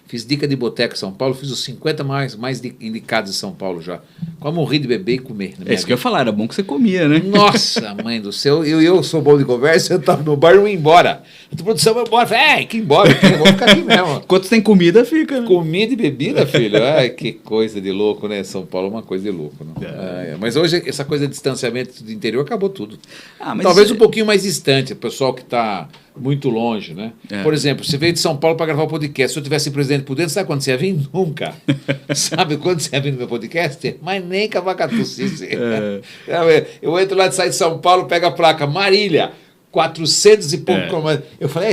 Fiz dica de boteca em São Paulo, fiz os 50 mais indicados em São Paulo já. Quase morri de beber e comer. É isso que eu ia falar, era bom que você comia, né? Nossa, mãe do céu, eu sou bom de conversa, eu tava no bar e não ia embora. A produção vai embora, falei, que embora, eu vou ficar aqui mesmo. Quando tem comida, fica, né? Comida e bebida, filho, ai, que coisa de louco, né? São Paulo é uma coisa de louco, né? Mas hoje, essa coisa de distanciamento do interior acabou tudo. Talvez um pouquinho mais distante, o pessoal que está muito longe, né? Por exemplo, você veio de São Paulo para gravar o podcast, se eu tivesse presidente por dentro, sabe quando você ia vir? Nunca. Sabe quando você ia vir no meu podcast? Mas nem com a vacatucice. Eu entro lá de sair de São Paulo, pego a placa Marília, 400 e pouco quilômetros. Eu falei,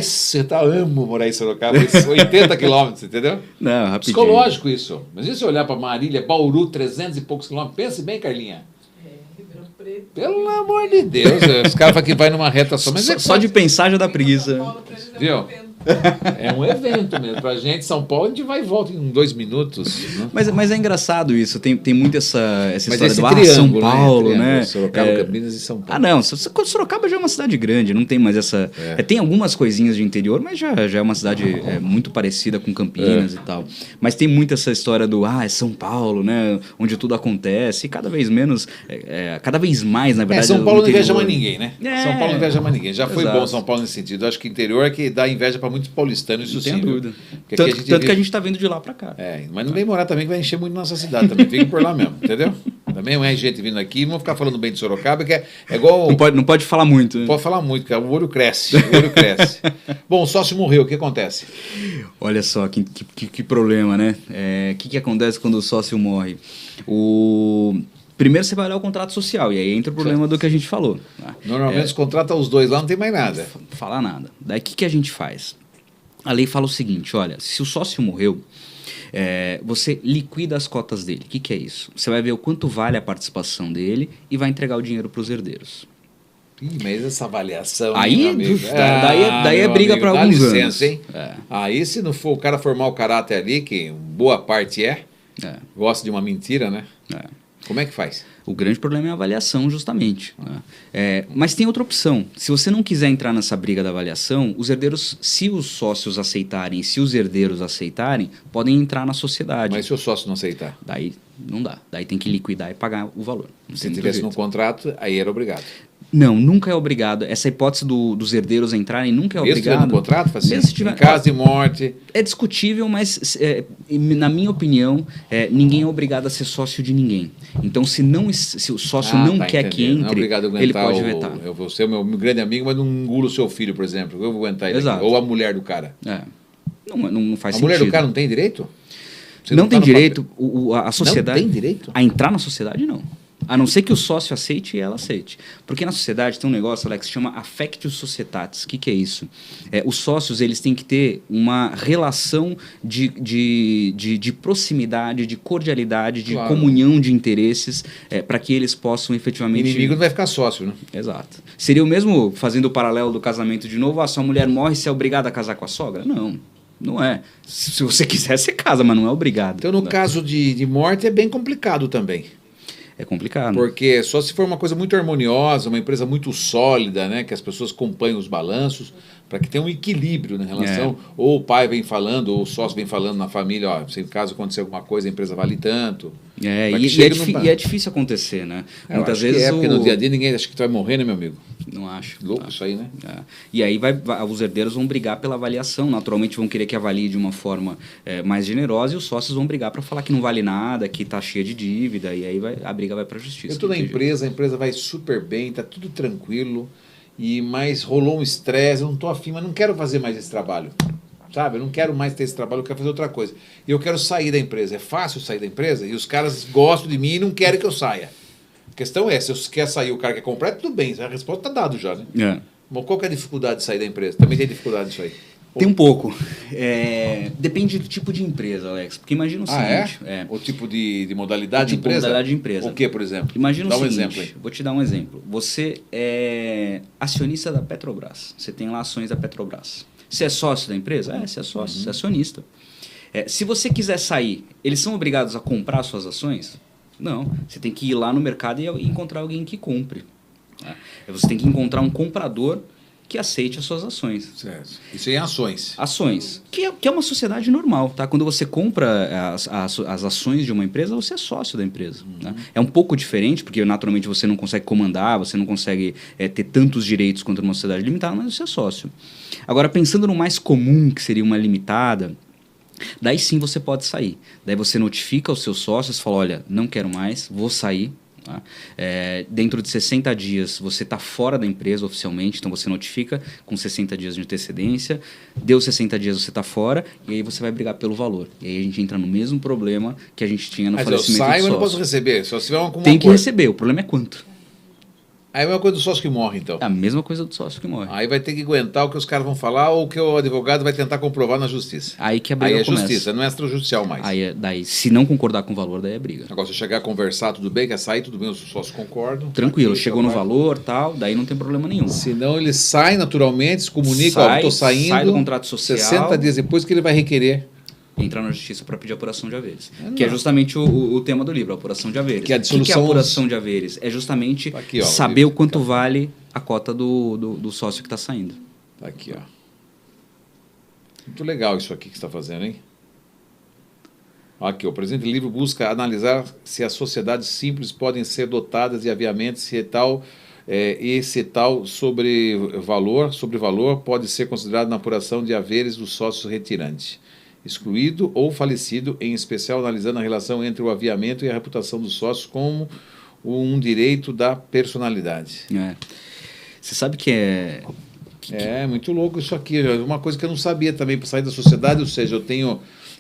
amo morar em Sorocaba, 80 quilômetros, entendeu? Não, rapidinho. Psicológico isso. Mas e se olhar para Marília, Bauru, 300 e poucos quilômetros? Pense bem, Carlinha. Pelo amor de Deus, os caras falam que vai numa reta só. Mas só de pensar já dá preguiça. Viu? É um evento mesmo. Pra gente, São Paulo, a gente vai e volta em 2 minutos. Né? Mas é engraçado isso. Tem muito essa história do São Paulo, né? Sorocaba, Campinas e São Paulo. Não. Sorocaba já é uma cidade grande, não tem mais essa... tem algumas coisinhas de interior, mas já é uma cidade muito parecida com Campinas e tal. Mas tem muito essa história do, é São Paulo, né? Onde tudo acontece. E cada vez menos... cada vez mais, na verdade... São Paulo não inveja mais ninguém, né? São Paulo não inveja mais ninguém. Já foi bom São Paulo nesse sentido. Eu acho que interior é que dá inveja para muitos paulistanos, isso sim. Não tem dúvida. Tanto que a gente está vindo de lá para cá. Mas não vem morar também, que vai encher muito nossa cidade também. Fica por lá mesmo, entendeu? Também não é gente vindo aqui, vamos ficar falando bem de Sorocaba, que é igual... Não pode falar muito. Né? Pode falar muito, porque o olho cresce. Bom, o sócio morreu, o que acontece? Olha só, que problema, né? O que acontece quando o sócio morre? Primeiro você vai olhar o contrato social, e aí entra o problema do que a gente falou. Normalmente os contratos os dois lá, não tem mais nada. Fala nada. Daí o que a gente faz? A lei fala o seguinte, olha, se o sócio morreu, você liquida as cotas dele. O que é isso? Você vai ver o quanto vale a participação dele e vai entregar o dinheiro para os herdeiros. Mas essa avaliação... Aí, meu amigo, daí é briga para alguns licença, anos. Hein? Aí se não for o cara formar o caráter ali, que boa parte gosta de uma mentira, né? Como é que faz? O grande problema é a avaliação, justamente. Né? Mas tem outra opção. Se você não quiser entrar nessa briga da avaliação, os herdeiros, se os sócios aceitarem, se os herdeiros aceitarem, podem entrar na sociedade. Mas se o sócio não aceitar? Daí não dá. Daí tem que liquidar e pagar o valor. Se tivesse no contrato, aí era obrigado. Não, nunca é obrigado. Essa hipótese dos herdeiros entrarem nunca é mesmo obrigado. Mesmo no contrato? Mesmo se tiver, em caso de morte... É discutível, mas na minha opinião, ninguém é obrigado a ser sócio de ninguém. Então, se o sócio não quer que entre, não é obrigado a ele pode vetar. Eu vou ser o meu grande amigo, mas não engulo o seu filho, por exemplo. Eu vou aguentar ele. Exato. Ou a mulher do cara. Não faz sentido. A mulher do cara não tem direito? Não tem direito. A sociedade... Não tem direito? A entrar na sociedade, não. A não ser que o sócio aceite e ela aceite. Porque na sociedade tem um negócio, Alex, que se chama affectio societatis. O que é isso? Os sócios eles têm que ter uma relação de proximidade, de cordialidade, de comunhão de interesses, para que eles possam efetivamente... O inimigo não vai ficar sócio, né? Exato. Seria o mesmo, fazendo o paralelo do casamento de novo, sua mulher morre e você é obrigado a casar com a sogra? Não. Não é. Se você quiser, você casa, mas não é obrigado. Então, no caso de morte, é bem complicado também. É complicado. Porque só se for uma coisa muito harmoniosa, uma empresa muito sólida, né, que as pessoas acompanham os balanços, para que tenha um equilíbrio na relação. Ou o pai vem falando, ou o sócio vem falando na família, se caso acontecer alguma coisa, a empresa vale tanto. E é difícil acontecer, né? Muitas vezes porque no dia a dia ninguém acha que tu vai morrer, né, meu amigo? Não acho. Louco isso aí, né? E aí os herdeiros vão brigar pela avaliação, naturalmente vão querer que avalie de uma forma mais generosa, e os sócios vão brigar para falar que não vale nada, que está cheia de dívida, e aí a briga vai para a justiça. Eu estou na empresa, a empresa vai super bem, está tudo tranquilo, mas rolou um estresse, eu não estou afim, mas não quero fazer mais esse trabalho. sabe? Eu não quero mais ter esse trabalho, eu quero fazer outra coisa. E eu quero sair da empresa. É fácil sair da empresa? E os caras gostam de mim e não querem que eu saia. A questão é, se eu quer sair o cara quer comprar, tudo bem. A resposta está dada já, né? Mas qual que é a dificuldade de sair da empresa? Também tem dificuldade disso aí? Tem um pouco. Depende do tipo de empresa, Alex. Porque imagina o seguinte... O tipo de modalidade de empresa? Modalidade de empresa. O que, por exemplo? Imagina o seguinte, exemplo aí. Vou te dar um exemplo. Você é acionista da Petrobras. Você tem lá ações da Petrobras. Você é sócio da empresa? Você é sócio, você é acionista. Se você quiser sair, eles são obrigados a comprar suas ações? Não. Você tem que ir lá no mercado e encontrar alguém que compre. Você tem que encontrar um comprador que aceite as suas ações. Certo. Isso em ações. Ações. Que é uma sociedade normal, tá? Quando você compra as ações de uma empresa, você é sócio da empresa. Né? É um pouco diferente, porque naturalmente você não consegue comandar, você não consegue ter tantos direitos quanto uma sociedade limitada, mas você é sócio. Agora, pensando no mais comum, que seria uma limitada, daí sim você pode sair. Daí você notifica os seus sócios, fala, olha, não quero mais, vou sair. Tá? Dentro de 60 dias você está fora da empresa oficialmente, então você notifica com 60 dias de antecedência, deu 60 dias você está fora e aí você vai brigar pelo valor. E aí a gente entra no mesmo problema que a gente tinha no falecimento do sócio. Mas eu não posso receber, só se tiver uma Tem que receber, o problema é quanto. Aí é a mesma coisa do sócio que morre, então. É a mesma coisa do sócio que morre. Aí vai ter que aguentar o que os caras vão falar ou o que o advogado vai tentar comprovar na justiça. Aí que a briga começa. Justiça, não é extrajudicial mais. Aí, daí, se não concordar com o valor, daí é briga. Agora, se chegar a conversar, tudo bem, quer sair, tudo bem, os sócios concordam. Tranquilo, aqui, chegou no valor, tal, daí não tem problema nenhum. Senão ele sai naturalmente, se comunica, ó, estou saindo. Sai do contrato social. 60 dias depois que ele vai requerer. Entrar na justiça para pedir apuração de haveres. Que é justamente o tema do livro, a apuração de haveres. Que é a dissolução... O que é a apuração de haveres? É justamente aqui, ó, saber o quanto vale a cota do sócio que está saindo. Tá aqui, ó. Muito legal isso aqui que você está fazendo, hein? Aqui, o presente livro busca analisar se as sociedades simples podem ser dotadas de aviamentos se tal sobre valor pode ser considerado na apuração de haveres do sócio retirante, excluído ou falecido, em especial analisando a relação entre o aviamento e a reputação dos sócios como um direito da personalidade. Você sabe que É muito louco isso aqui, uma coisa que eu não sabia também para sair da sociedade, ou seja,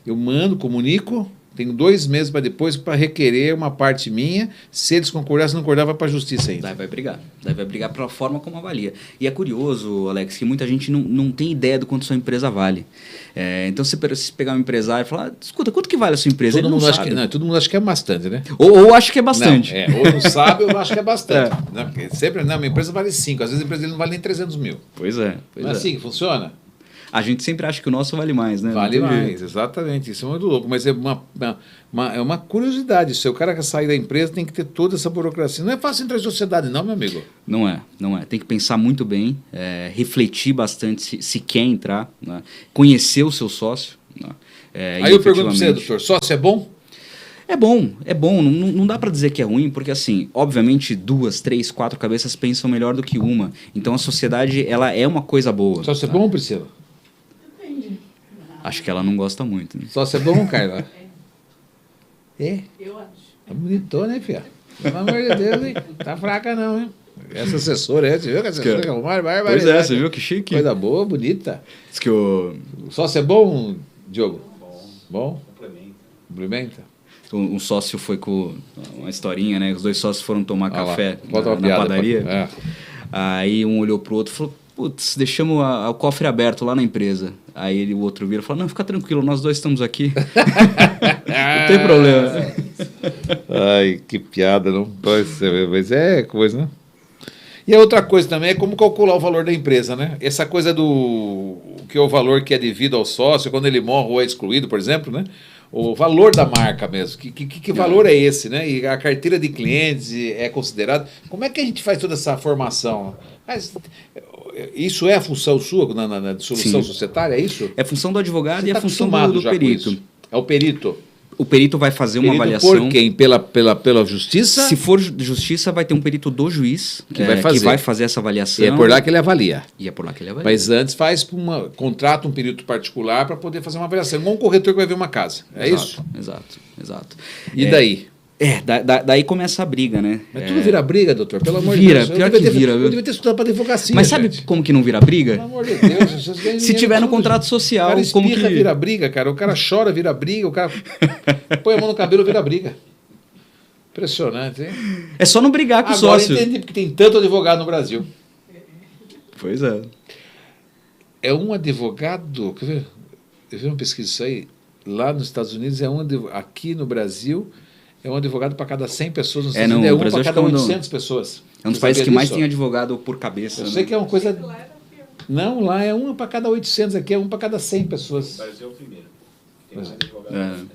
eu mando, comunico, tenho 2 meses para depois para requerer uma parte minha, se eles concordarem, se não concordar, vai para a justiça ainda. Daí vai brigar pela forma como avalia. E é curioso, Alex, que muita gente não tem ideia do quanto sua empresa vale. Então, se pegar um empresário e falar, escuta, quanto que vale a sua empresa? Todo mundo acha que é bastante, né? Ou acha que é bastante. Ou não sabe, ou acha que é bastante. Né? Porque sempre, uma empresa vale 5, às vezes a empresa dele não vale nem 300 mil. Pois é. Não é assim que funciona? A gente sempre acha que o nosso vale mais, né? Vale mais, exatamente. Isso é muito louco. Mas é uma curiosidade. Se o cara quer sair da empresa, tem que ter toda essa burocracia. Não é fácil entrar em sociedade, não, meu amigo. Não é. Tem que pensar muito bem, refletir bastante se quer entrar, né? Conhecer o seu sócio. Né? Aí eu pergunto para você, doutor, sócio é bom? É bom. Não dá para dizer que é ruim, porque assim, obviamente 2, 3, 4 cabeças pensam melhor do que uma. Então a sociedade, ela é uma coisa boa. Sócio é bom, Priscila? Acho que ela não gosta muito. Né? Sócio é bom, Carla? Eu acho. Tá bonitão, né, filha? Pelo amor de Deus, hein? Tá fraca não, hein? Essa assessora, você viu que a assessora que arrumaram? Pois é, você viu que chique? Coisa boa, bonita. Diz que o sócio é bom, Diogo? Bom. Complementa? Um sócio foi com uma historinha, né? Os 2 sócios foram tomar café na padaria. Aí um olhou pro outro e falou, putz, deixamos o cofre aberto lá na empresa. Aí o outro vira e falou, não, fica tranquilo, nós 2 estamos aqui. Não tem problema. Ai, que piada, não? Mas é coisa, né? E a outra coisa também é como calcular o valor da empresa, né? Essa coisa do que é o valor que é devido ao sócio, quando ele morre ou é excluído, por exemplo, né? O valor da marca mesmo, que valor é esse, né? E a carteira de clientes é considerada. Como é que a gente faz toda essa formação? Mas isso é a função sua na dissolução societária, é isso? É função do advogado Você e tá a função do perito. É o perito. O perito vai fazer uma avaliação. Por quem? Pela justiça? Se for justiça, vai ter um perito do juiz que vai fazer essa avaliação. E é por lá que ele avalia. Mas antes faz contrata um perito particular para poder fazer uma avaliação. Igual um corretor que vai ver uma casa. É isso? Exato. E daí? Daí começa a briga, né? Mas tudo vira briga, doutor, pelo amor de Deus. Pior que vira. Eu devia ter estudado para advocacia. Mas sabe como que não vira briga? Pelo amor de Deus. Vocês ganham Se tiver no contrato social, o cara como espirra, que... vira briga, cara. O cara chora, vira briga. O cara põe a mão no cabelo, vira briga. Impressionante, hein? É só não brigar com o sócio. Agora entendi porque tem tanto advogado no Brasil. Pois é. É um advogado... Quer ver? Eu vi uma pesquisa isso aí. Lá nos Estados Unidos, aqui no Brasil... É um advogado para cada 100 pessoas, nos Estados Unidos é um para cada 800 pessoas. É um dos países que mais tem advogado por cabeça. Eu sei que é uma coisa... Não, lá é uma para cada 800, aqui é um para cada 100 pessoas. O Brasil é o primeiro. Tem mais advogado.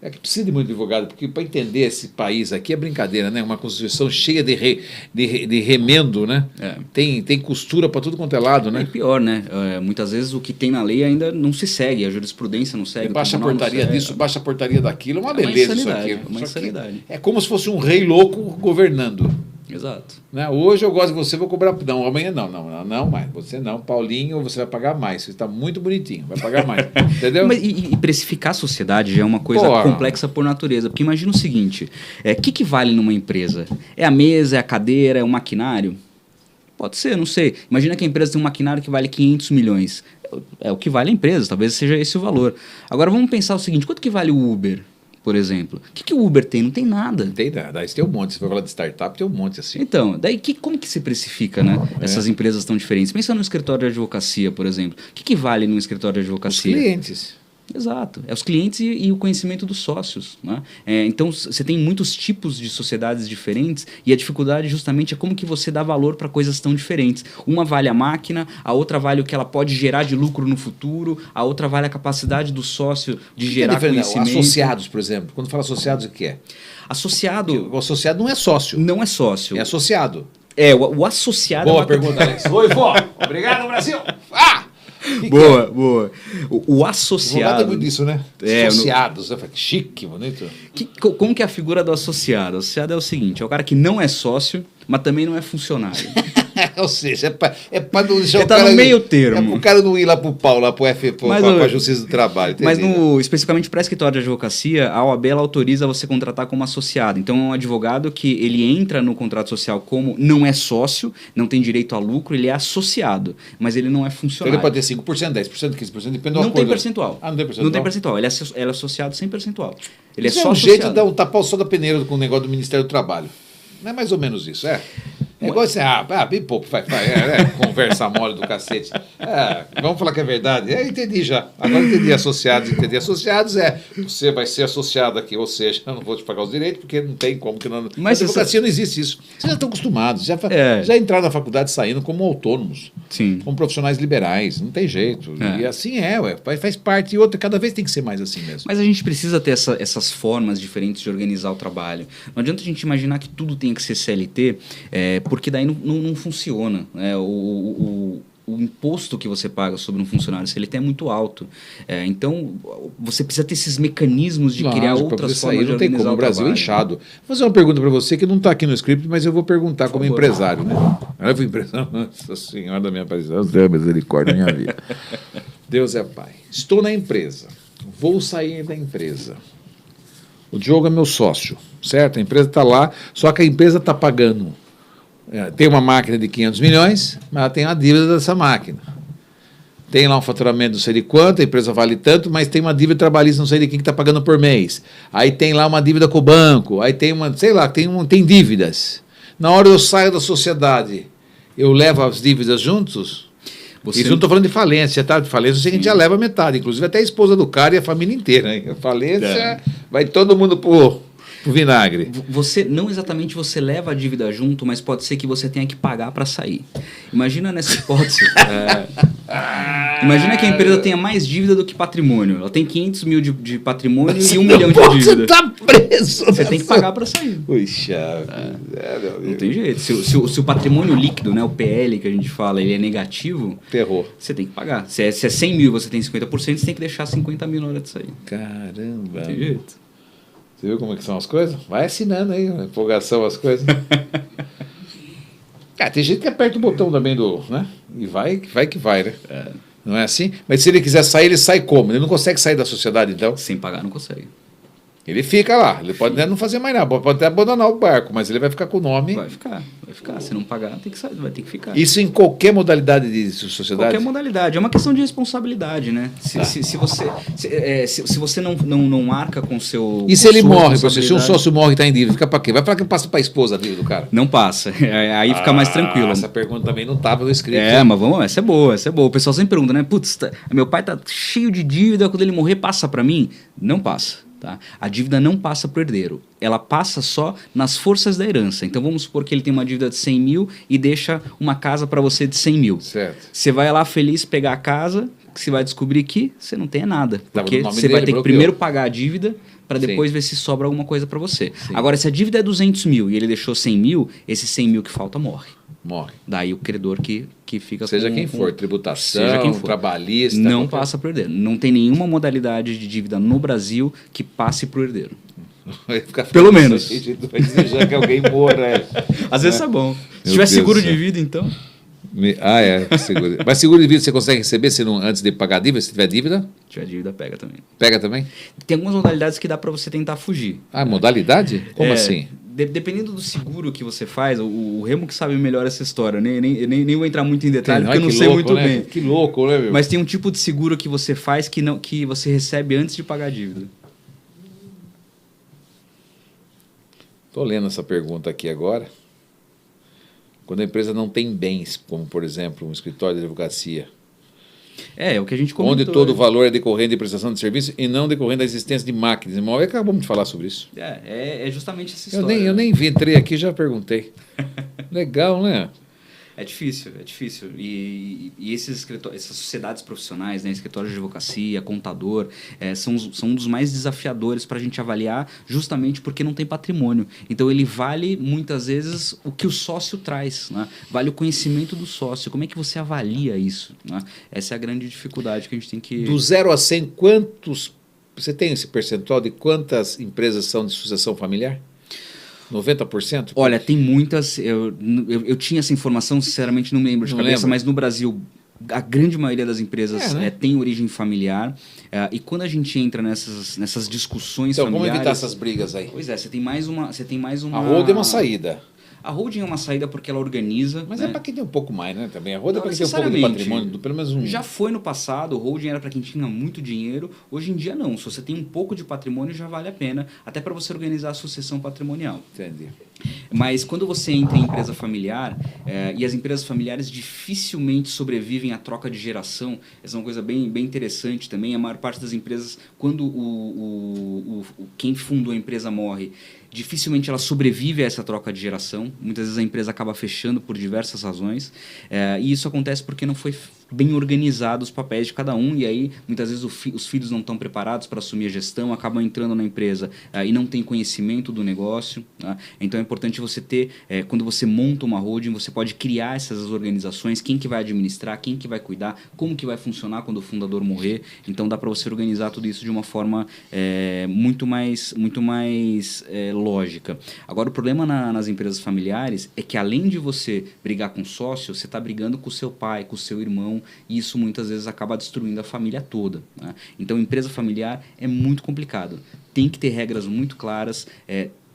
É que precisa de muito advogado, porque para entender esse país aqui é brincadeira, né? Uma Constituição cheia de remendo, né? Tem costura para tudo quanto é lado, né? E pior, né? Muitas vezes o que tem na lei ainda não se segue, a jurisprudência não segue. Baixa a portaria disso, baixa a portaria daquilo, uma beleza isso aqui. Uma insanidade. É como se fosse um rei louco governando. Exato. Né? Hoje eu gosto de você, vou cobrar... Não, amanhã não mais. Você não, Paulinho, você vai pagar mais. Você está muito bonitinho, vai pagar mais. Entendeu? Mas, e precificar a sociedade já é uma coisa complexa por natureza. Porque imagina o seguinte, o que vale numa empresa? É a mesa, é a cadeira, é o maquinário? Pode ser, não sei. Imagina que a empresa tem um maquinário que vale 500 milhões. É o que vale a empresa, talvez seja esse o valor. Agora vamos pensar o seguinte, quanto que vale o Uber? Por exemplo. O que o Uber tem? Não tem nada. Não tem nada. Aí tem um monte. Se for falar de startup, tem um monte assim. Então, daí como que se precifica, né? Essas empresas tão diferentes. Pensa no escritório de advocacia, por exemplo. O que vale num escritório de advocacia? Os clientes. Exato. É os clientes e o conhecimento dos sócios. Né? Então, você tem muitos tipos de sociedades diferentes e a dificuldade justamente é como que você dá valor para coisas tão diferentes. Uma vale a máquina, a outra vale o que ela pode gerar de lucro no futuro, a outra vale a capacidade do sócio de gerar conhecimento. Associados, por exemplo. Quando fala associados, o que é? Associado... O associado não é sócio. Não é sócio. É associado. O associado... Boa pergunta, Alex. Oi, vó. Obrigado, Brasil. Boa. O associado... É muito disso, né? Associados. Que chique, bonito. Como que é a figura do associado? O associado é o seguinte, é o cara que não é sócio, mas também não é funcionário. Ou seja, é para não deixar o cara... no meio termo. É para o cara não ir lá para o pau, lá para a Justiça do Trabalho. Mas especificamente para escritório de advocacia, a OAB ela autoriza você contratar como associado. Então é um advogado que ele entra no contrato social como não é sócio, não tem direito a lucro, ele é associado, mas ele não é funcionário. Então ele pode ter 5%, 10%, 15%, depende do acordo. Não tem percentual. Não tem percentual? Não tem percentual. Ele é associado sem percentual. Ele isso é só um associado. jeito de dar um tapão só da peneira com o negócio do Ministério do Trabalho. Não é mais ou menos isso, é? É igual assim, pipoco, conversa mole do cacete. Vamos falar que é verdade? Entendi já. Agora entendi associados. Você vai ser associado aqui, ou seja, eu não vou te pagar os direitos, porque não tem como que não. Mas na advocacia não existe isso. Vocês já estão acostumados, já entraram na faculdade saindo como autônomos, sim, como profissionais liberais, não tem jeito. E assim faz parte, e outra, cada vez tem que ser mais assim mesmo. Mas a gente precisa ter essas formas diferentes de organizar o trabalho. Não adianta a gente imaginar que tudo tem que ser CLT, porque daí não funciona. Né? O imposto que você paga sobre um funcionário CLT é muito alto. Então, você precisa ter esses mecanismos de criar outras formas de organizar não tem como, o Brasil é inchado. Vou fazer uma pergunta para você que não está aqui no script, mas eu vou perguntar como empresário. Né? Eu fui empresário. Nossa Senhora da minha aparição, Deus é misericórdia da minha vida. Deus é Pai. Estou na empresa. Vou sair da empresa. O Diogo é meu sócio, certo? A empresa está lá, só que a empresa está pagando. Tem uma máquina de 500 milhões, mas ela tem uma dívida dessa máquina. Tem lá um faturamento não sei de quanto, a empresa vale tanto, mas tem uma dívida trabalhista não sei de quem que está pagando por mês. Aí tem lá uma dívida com o banco, aí tem uma, sei lá, tem dívidas. Na hora eu saio da sociedade, eu levo as dívidas juntos? Isso não estou falando de falência, tá? De falência, eu sei que a gente já leva metade, inclusive até a esposa do cara e a família inteira. Hein? A falência, vai todo mundo pro vinagre. Não exatamente você leva a dívida junto, mas pode ser que você tenha que pagar para sair. Imagina nessa hipótese. Imagina que a empresa tenha mais dívida do que patrimônio. Ela tem 500 mil de patrimônio e 1 milhão de dívida. Você está preso. Você tem que pagar para sair. Puxa, não tem jeito. Se o patrimônio líquido, né, o PL que a gente fala, ele é negativo, ferrou. Você tem que pagar. Se é 100 mil e você tem 50%, você tem que deixar 50 mil na hora de sair. Caramba. Não tem jeito. Você viu como é que são as coisas? Vai assinando aí, uma empolgação as coisas. Tem gente que aperta o botão também né? E vai que vai, né? Não é assim? Mas se ele quiser sair, ele sai como? Ele não consegue sair da sociedade, então? Sem pagar, não consegue. Ele fica lá, ele pode até não fazer mais nada, pode até abandonar o barco, mas ele vai ficar com o nome. Vai ficar. Se não pagar, tem que sair, vai ter que ficar. Isso em qualquer modalidade de sociedade? Qualquer modalidade. É uma questão de responsabilidade, né? Se você não arca com o seu... E se ele morre, se um sócio morre e está em dívida, fica para quê? Vai falar que passa para a esposa a dívida do cara? Não passa. Aí fica mais tranquilo. Essa pergunta também não estava no script. Mas vamos, essa é boa. O pessoal sempre pergunta, né? Putz, meu pai tá cheio de dívida, quando ele morrer, passa para mim? Não passa. Tá? A dívida não passa para o herdeiro, ela passa só nas forças da herança. Então vamos supor que ele tem uma dívida de 100 mil e deixa uma casa para você de 100 mil. Certo. Você vai lá feliz pegar a casa, que você vai descobrir que você não tem nada. Porque você dele, vai ter que bloqueou. primeiro pagar a dívida para depois ver se sobra alguma coisa para você. Sim. Agora, se a dívida é 200 mil e ele deixou 100 mil, esse 100 mil que falta morre. Daí o credor que fica seja quem for, tributação, seja quem for, trabalhista... Não passa para o herdeiro. Não tem nenhuma modalidade de dívida no Brasil que passe para o herdeiro. Pelo menos. Vai desejar que alguém morra. Às vezes é bom. Se tiver seguro de vida, então... Seguro. Mas seguro de vida você consegue receber antes de pagar a dívida? Se tiver dívida? Se tiver dívida, pega também. Pega também? Tem algumas modalidades que dá para você tentar fugir. Modalidade? Como assim? Dependendo do seguro que você faz, o Remo que sabe melhor essa história, nem vou entrar muito em detalhe, porque eu não sei muito bem. Que louco, né, meu? Mas tem um tipo de seguro que você faz que você recebe antes de pagar a dívida. Estou lendo essa pergunta aqui agora. Quando a empresa não tem bens, como, por exemplo, um escritório de advocacia. É o que a gente comentou. Onde todo o valor é decorrente de prestação de serviço e não decorrente da existência de máquinas. Acabamos de falar sobre isso. É justamente essa história. Eu nem entrei aqui e já perguntei. Legal, né? É difícil. E essas sociedades profissionais, né, escritório de advocacia, contador, são um dos mais desafiadores para a gente avaliar, justamente porque não tem patrimônio. Então ele vale muitas vezes o que o sócio traz, né? Vale o conhecimento do sócio. Como é que você avalia isso? Né? Essa é a grande dificuldade que a gente tem que... Do 0 a 100, quantos... Você tem esse percentual de quantas empresas são de sucessão familiar? 90%? Olha, tem muitas. Eu tinha essa informação, sinceramente não me lembro de cabeça, mas no Brasil a grande maioria das empresas tem origem familiar. E quando a gente entra nessas discussões familiares... Então, como evitar essas brigas aí? Pois é, você tem mais uma... A holding é uma saída. A holding é uma saída porque ela organiza... Mas é para quem tem um pouco mais, né? Também. A holding é para quem tem um pouco de patrimônio, pelo menos um... Já foi no passado, o holding era para quem tinha muito dinheiro. Hoje em dia não. Se você tem um pouco de patrimônio, já vale a pena. Até para você organizar a sucessão patrimonial. Entendi. Mas quando você entra em empresa familiar, e as empresas familiares dificilmente sobrevivem à troca de geração, essa é uma coisa bem interessante também. A maior parte das empresas, quando quem fundou a empresa morre, dificilmente ela sobrevive a essa troca de geração. Muitas vezes a empresa acaba fechando por diversas razões. E isso acontece porque não foi bem organizado os papéis de cada um. E aí, muitas vezes, os filhos não estão preparados para assumir a gestão, acabam entrando na empresa e não têm conhecimento do negócio. Tá? Então, é importante você ter, quando você monta uma holding, você pode criar essas organizações, quem que vai administrar, quem que vai cuidar, como que vai funcionar quando o fundador morrer. Então, dá para você organizar tudo isso de uma forma muito mais lógica. Agora, o problema nas empresas familiares é que, além de você brigar com o sócio, você está brigando com o seu pai, com o seu irmão, e isso muitas vezes acaba destruindo a família toda. Né? Então, empresa familiar é muito complicado. Tem que ter regras muito claras,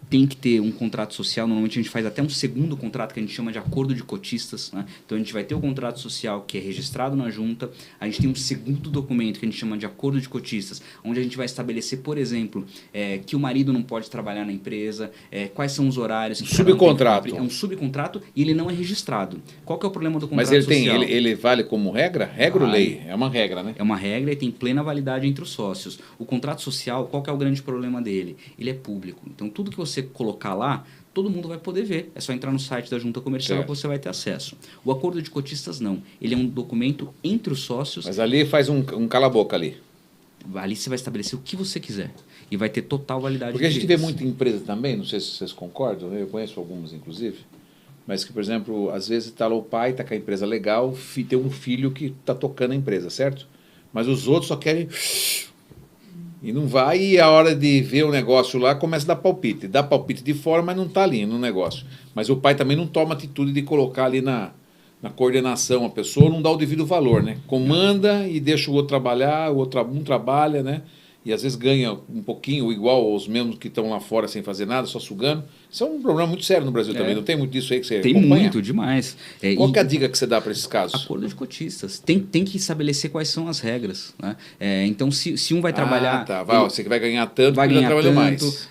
tem que ter um contrato social. Normalmente a gente faz até um segundo contrato que a gente chama de acordo de cotistas. Né? Então a gente vai ter o contrato social que é registrado na junta, a gente tem um segundo documento que a gente chama de acordo de cotistas, onde a gente vai estabelecer, por exemplo, que o marido não pode trabalhar na empresa, quais são os horários. Subcontrato. É um subcontrato e ele não é registrado. Qual que é o problema do contrato social? Mas ele vale como regra? Regra ou lei? É uma regra, né? É uma regra e tem plena validade entre os sócios. O contrato social, qual que é o grande problema dele? Ele é público. Então tudo que você colocar lá, todo mundo vai poder ver. É só entrar no site da junta comercial que você vai ter acesso. O acordo de cotistas não. Ele é um documento entre os sócios. Mas ali faz um cala-boca ali. Ali você vai estabelecer o que você quiser. E vai ter total validade. Porque a gente vê muita empresa também, não sei se vocês concordam, eu conheço algumas inclusive, mas que, por exemplo, às vezes está lá o pai, está com a empresa legal, tem um filho que está tocando a empresa, certo? Mas os outros só querem... E não vai, e a hora de ver o negócio lá começa a dar palpite. Dá palpite de fora, mas não está ali no negócio. Mas o pai também não toma atitude de colocar ali na coordenação a pessoa, não dá o devido valor, né? Comanda e deixa o outro trabalhar, um trabalha, né? e às vezes ganha um pouquinho igual aos mesmos que estão lá fora sem fazer nada, só sugando. Isso é um problema muito sério no Brasil também. Não tem muito disso aí que você Tem acompanha? muito, demais. Qual que é a dica que você dá para esses casos? Acordo de cotistas. Tem que estabelecer quais são as regras. Né? Então, se um vai trabalhar... Você que vai ganhar tanto, vai ganhar tanto, mais.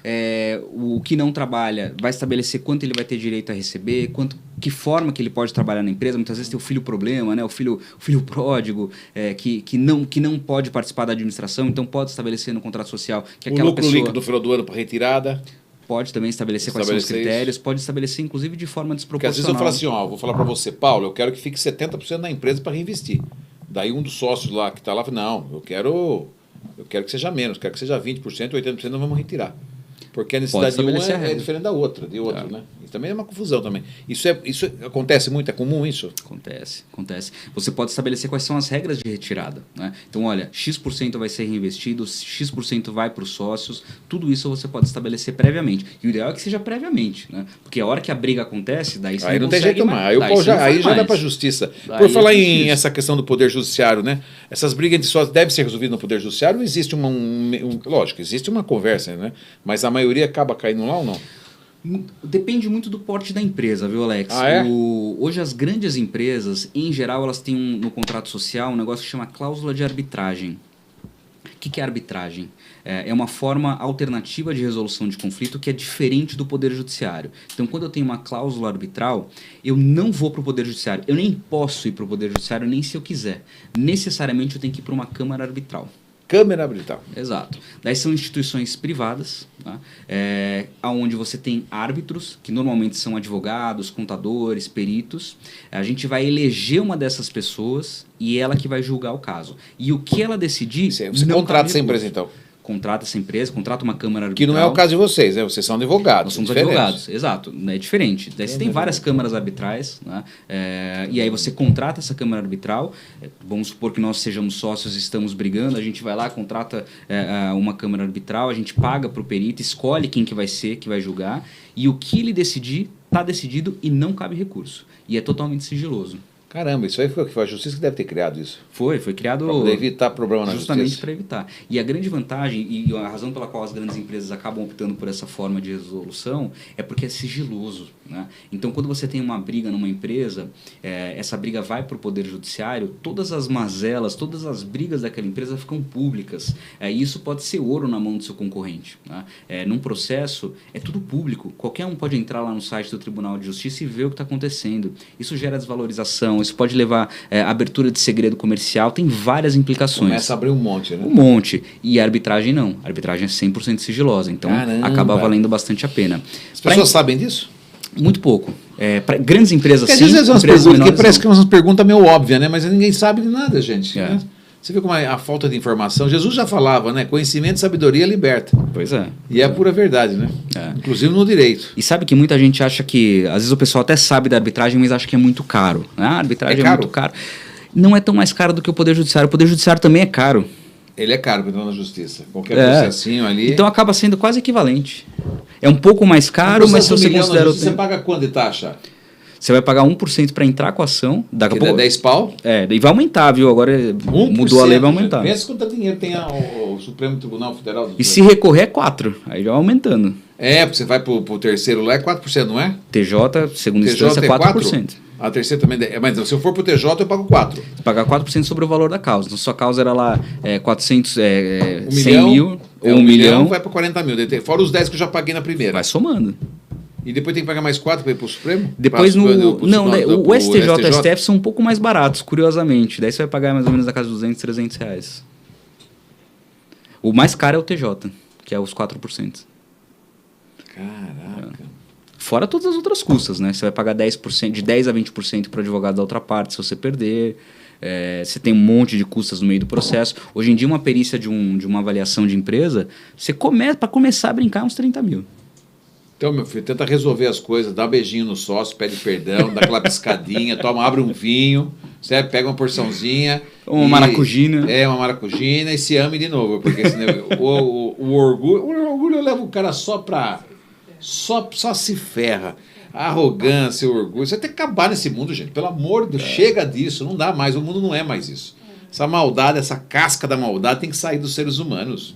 O que não trabalha vai estabelecer quanto ele vai ter direito a receber, que forma que ele pode trabalhar na empresa. Muitas vezes tem o filho problema, né? o filho pródigo, que não pode participar da administração, então pode estabelecer no contrato social que aquela lucro pessoa... líquido do final do ano para retirada. Pode também estabelecer quais são os critérios, pode estabelecer inclusive de forma desproporcional. Porque às vezes eu falo assim, vou falar para você, Paulo, eu quero que fique 70% na empresa para reinvestir. Daí um dos sócios lá que está lá, não, eu quero que seja menos, quero que seja 20%, 80% nós vamos retirar. Porque a necessidade de uma é diferente da outra, né? Isso também é uma confusão também. Isso acontece muito, é comum isso? Acontece. Você pode estabelecer quais são as regras de retirada. Né? Então, olha, X% vai ser reinvestido, X% vai para os sócios, tudo isso você pode estabelecer previamente. E o ideal é que seja previamente, né? Porque a hora que a briga acontece, daí você aí não tem jeito mais. Aí já vai para a justiça. Por falar em essa questão do Poder Judiciário, né? Essas brigas de sócios devem ser resolvidas no Poder Judiciário ou existe lógico, existe uma conversa, né? Mas a maioria acaba caindo lá ou não? Depende muito do porte da empresa, viu, Alex? Hoje as grandes empresas, em geral, elas têm no contrato social um negócio que chama cláusula de arbitragem. O que é arbitragem? É uma forma alternativa de resolução de conflito que é diferente do Poder Judiciário. Então, quando eu tenho uma cláusula arbitral, eu não vou para o Poder Judiciário. Eu nem posso ir para o Poder Judiciário, nem se eu quiser. Necessariamente eu tenho que ir para uma Câmara Arbitral. Câmara Arbitral. Exato. Daí são instituições privadas, tá? Onde você tem árbitros, que normalmente são advogados, contadores, peritos. A gente vai eleger uma dessas pessoas e ela que vai julgar o caso. E o que ela decidir... Você contrata essa empresa, então? Contrata essa empresa, contrata uma câmara arbitral. Que não é o caso de vocês, né? Vocês são advogados. Nós somos advogados, exato. É diferente. Daí você tem várias câmaras arbitrais, né? E aí você contrata essa câmara arbitral. Vamos supor que nós sejamos sócios e estamos brigando. A gente vai lá, contrata uma câmara arbitral, a gente paga para o perito, escolhe quem que vai ser, que vai julgar. E o que ele decidir, está decidido e não cabe recurso. E é totalmente sigiloso. Caramba, isso aí foi a justiça que deve ter criado isso. Foi criado... Para evitar problema na justiça. Justamente para evitar. E a grande vantagem, e a razão pela qual as grandes empresas acabam optando por essa forma de resolução, é porque é sigiloso. Né? Então, quando você tem uma briga numa empresa, essa briga vai para o Poder Judiciário, todas as mazelas, todas as brigas daquela empresa ficam públicas. E isso pode ser ouro na mão do seu concorrente. Né? Num processo, é tudo público. Qualquer um pode entrar lá no site do Tribunal de Justiça e ver o que está acontecendo. Isso gera desvalorização, isso pode levar a abertura de segredo comercial, tem várias implicações. Começa a abrir um monte, né? Um monte. E a arbitragem não. A arbitragem é 100% sigilosa, então acaba valendo bastante a pena. As pessoas sabem disso? Muito pouco. Para grandes empresas, porque sim. Às vezes parece que é uma pergunta meio óbvia, né? Mas ninguém sabe de nada, gente. Né? Você vê como a falta de informação. Jesus já falava, né? Conhecimento e sabedoria liberta. Pois é. E é a pura verdade, né? Inclusive no direito. E sabe que muita gente acha que... Às vezes o pessoal até sabe da arbitragem, mas acha que é muito caro. A arbitragem é muito caro. Não é tão mais caro do que o Poder Judiciário. O Poder Judiciário também é caro. Ele é caro para entrar na justiça. Qualquer processinho ali... Então acaba sendo quase equivalente. É um pouco mais caro, mas se você considera o tempo... Você paga quanto de taxa? Você vai pagar 1% para entrar com a ação. Daqui a pouco... 10 pau? E vai aumentar, viu? Agora mudou a lei, vai aumentar. Pensa quanto dinheiro tem o Supremo Tribunal Federal. E se recorrer é 4%. Aí já vai aumentando. Porque você vai para o terceiro lá é 4%, não é? TJ, segundo instância, é 4%. A terceira também. Mas se eu for para o TJ, eu pago 4%. Você paga 4% sobre o valor da causa. Então, sua causa era lá 400, 1 100 mil ou 1 milhão. Vai para 40 mil. Fora os 10 que eu já paguei na primeira. Vai somando. E depois tem que pagar mais 4 para ir para o Supremo? Depois o STJ e o STF são um pouco mais baratos, curiosamente. Daí você vai pagar mais ou menos na casa de 200, 300 reais. O mais caro é o TJ, que é os 4%. Caraca. Fora todas as outras custas, né? Você vai pagar 10%, de 10% a 20% para o advogado da outra parte, se você perder. Você tem um monte de custas no meio do processo. Hoje em dia, uma perícia de uma avaliação de empresa, para começar a brincar, uns 30 mil. Então, meu filho, tenta resolver as coisas, dá um beijinho no sócio, pede perdão, dá aquela piscadinha, abre um vinho, pega uma porçãozinha. Uma maracujina. Uma maracujina e se ame de novo. Porque o orgulho leva o cara só se ferra. A arrogância, o orgulho. Você tem que acabar nesse mundo, gente. Pelo amor de Deus, chega disso, não dá mais. O mundo não é mais isso. Essa maldade, essa casca da maldade tem que sair dos seres humanos.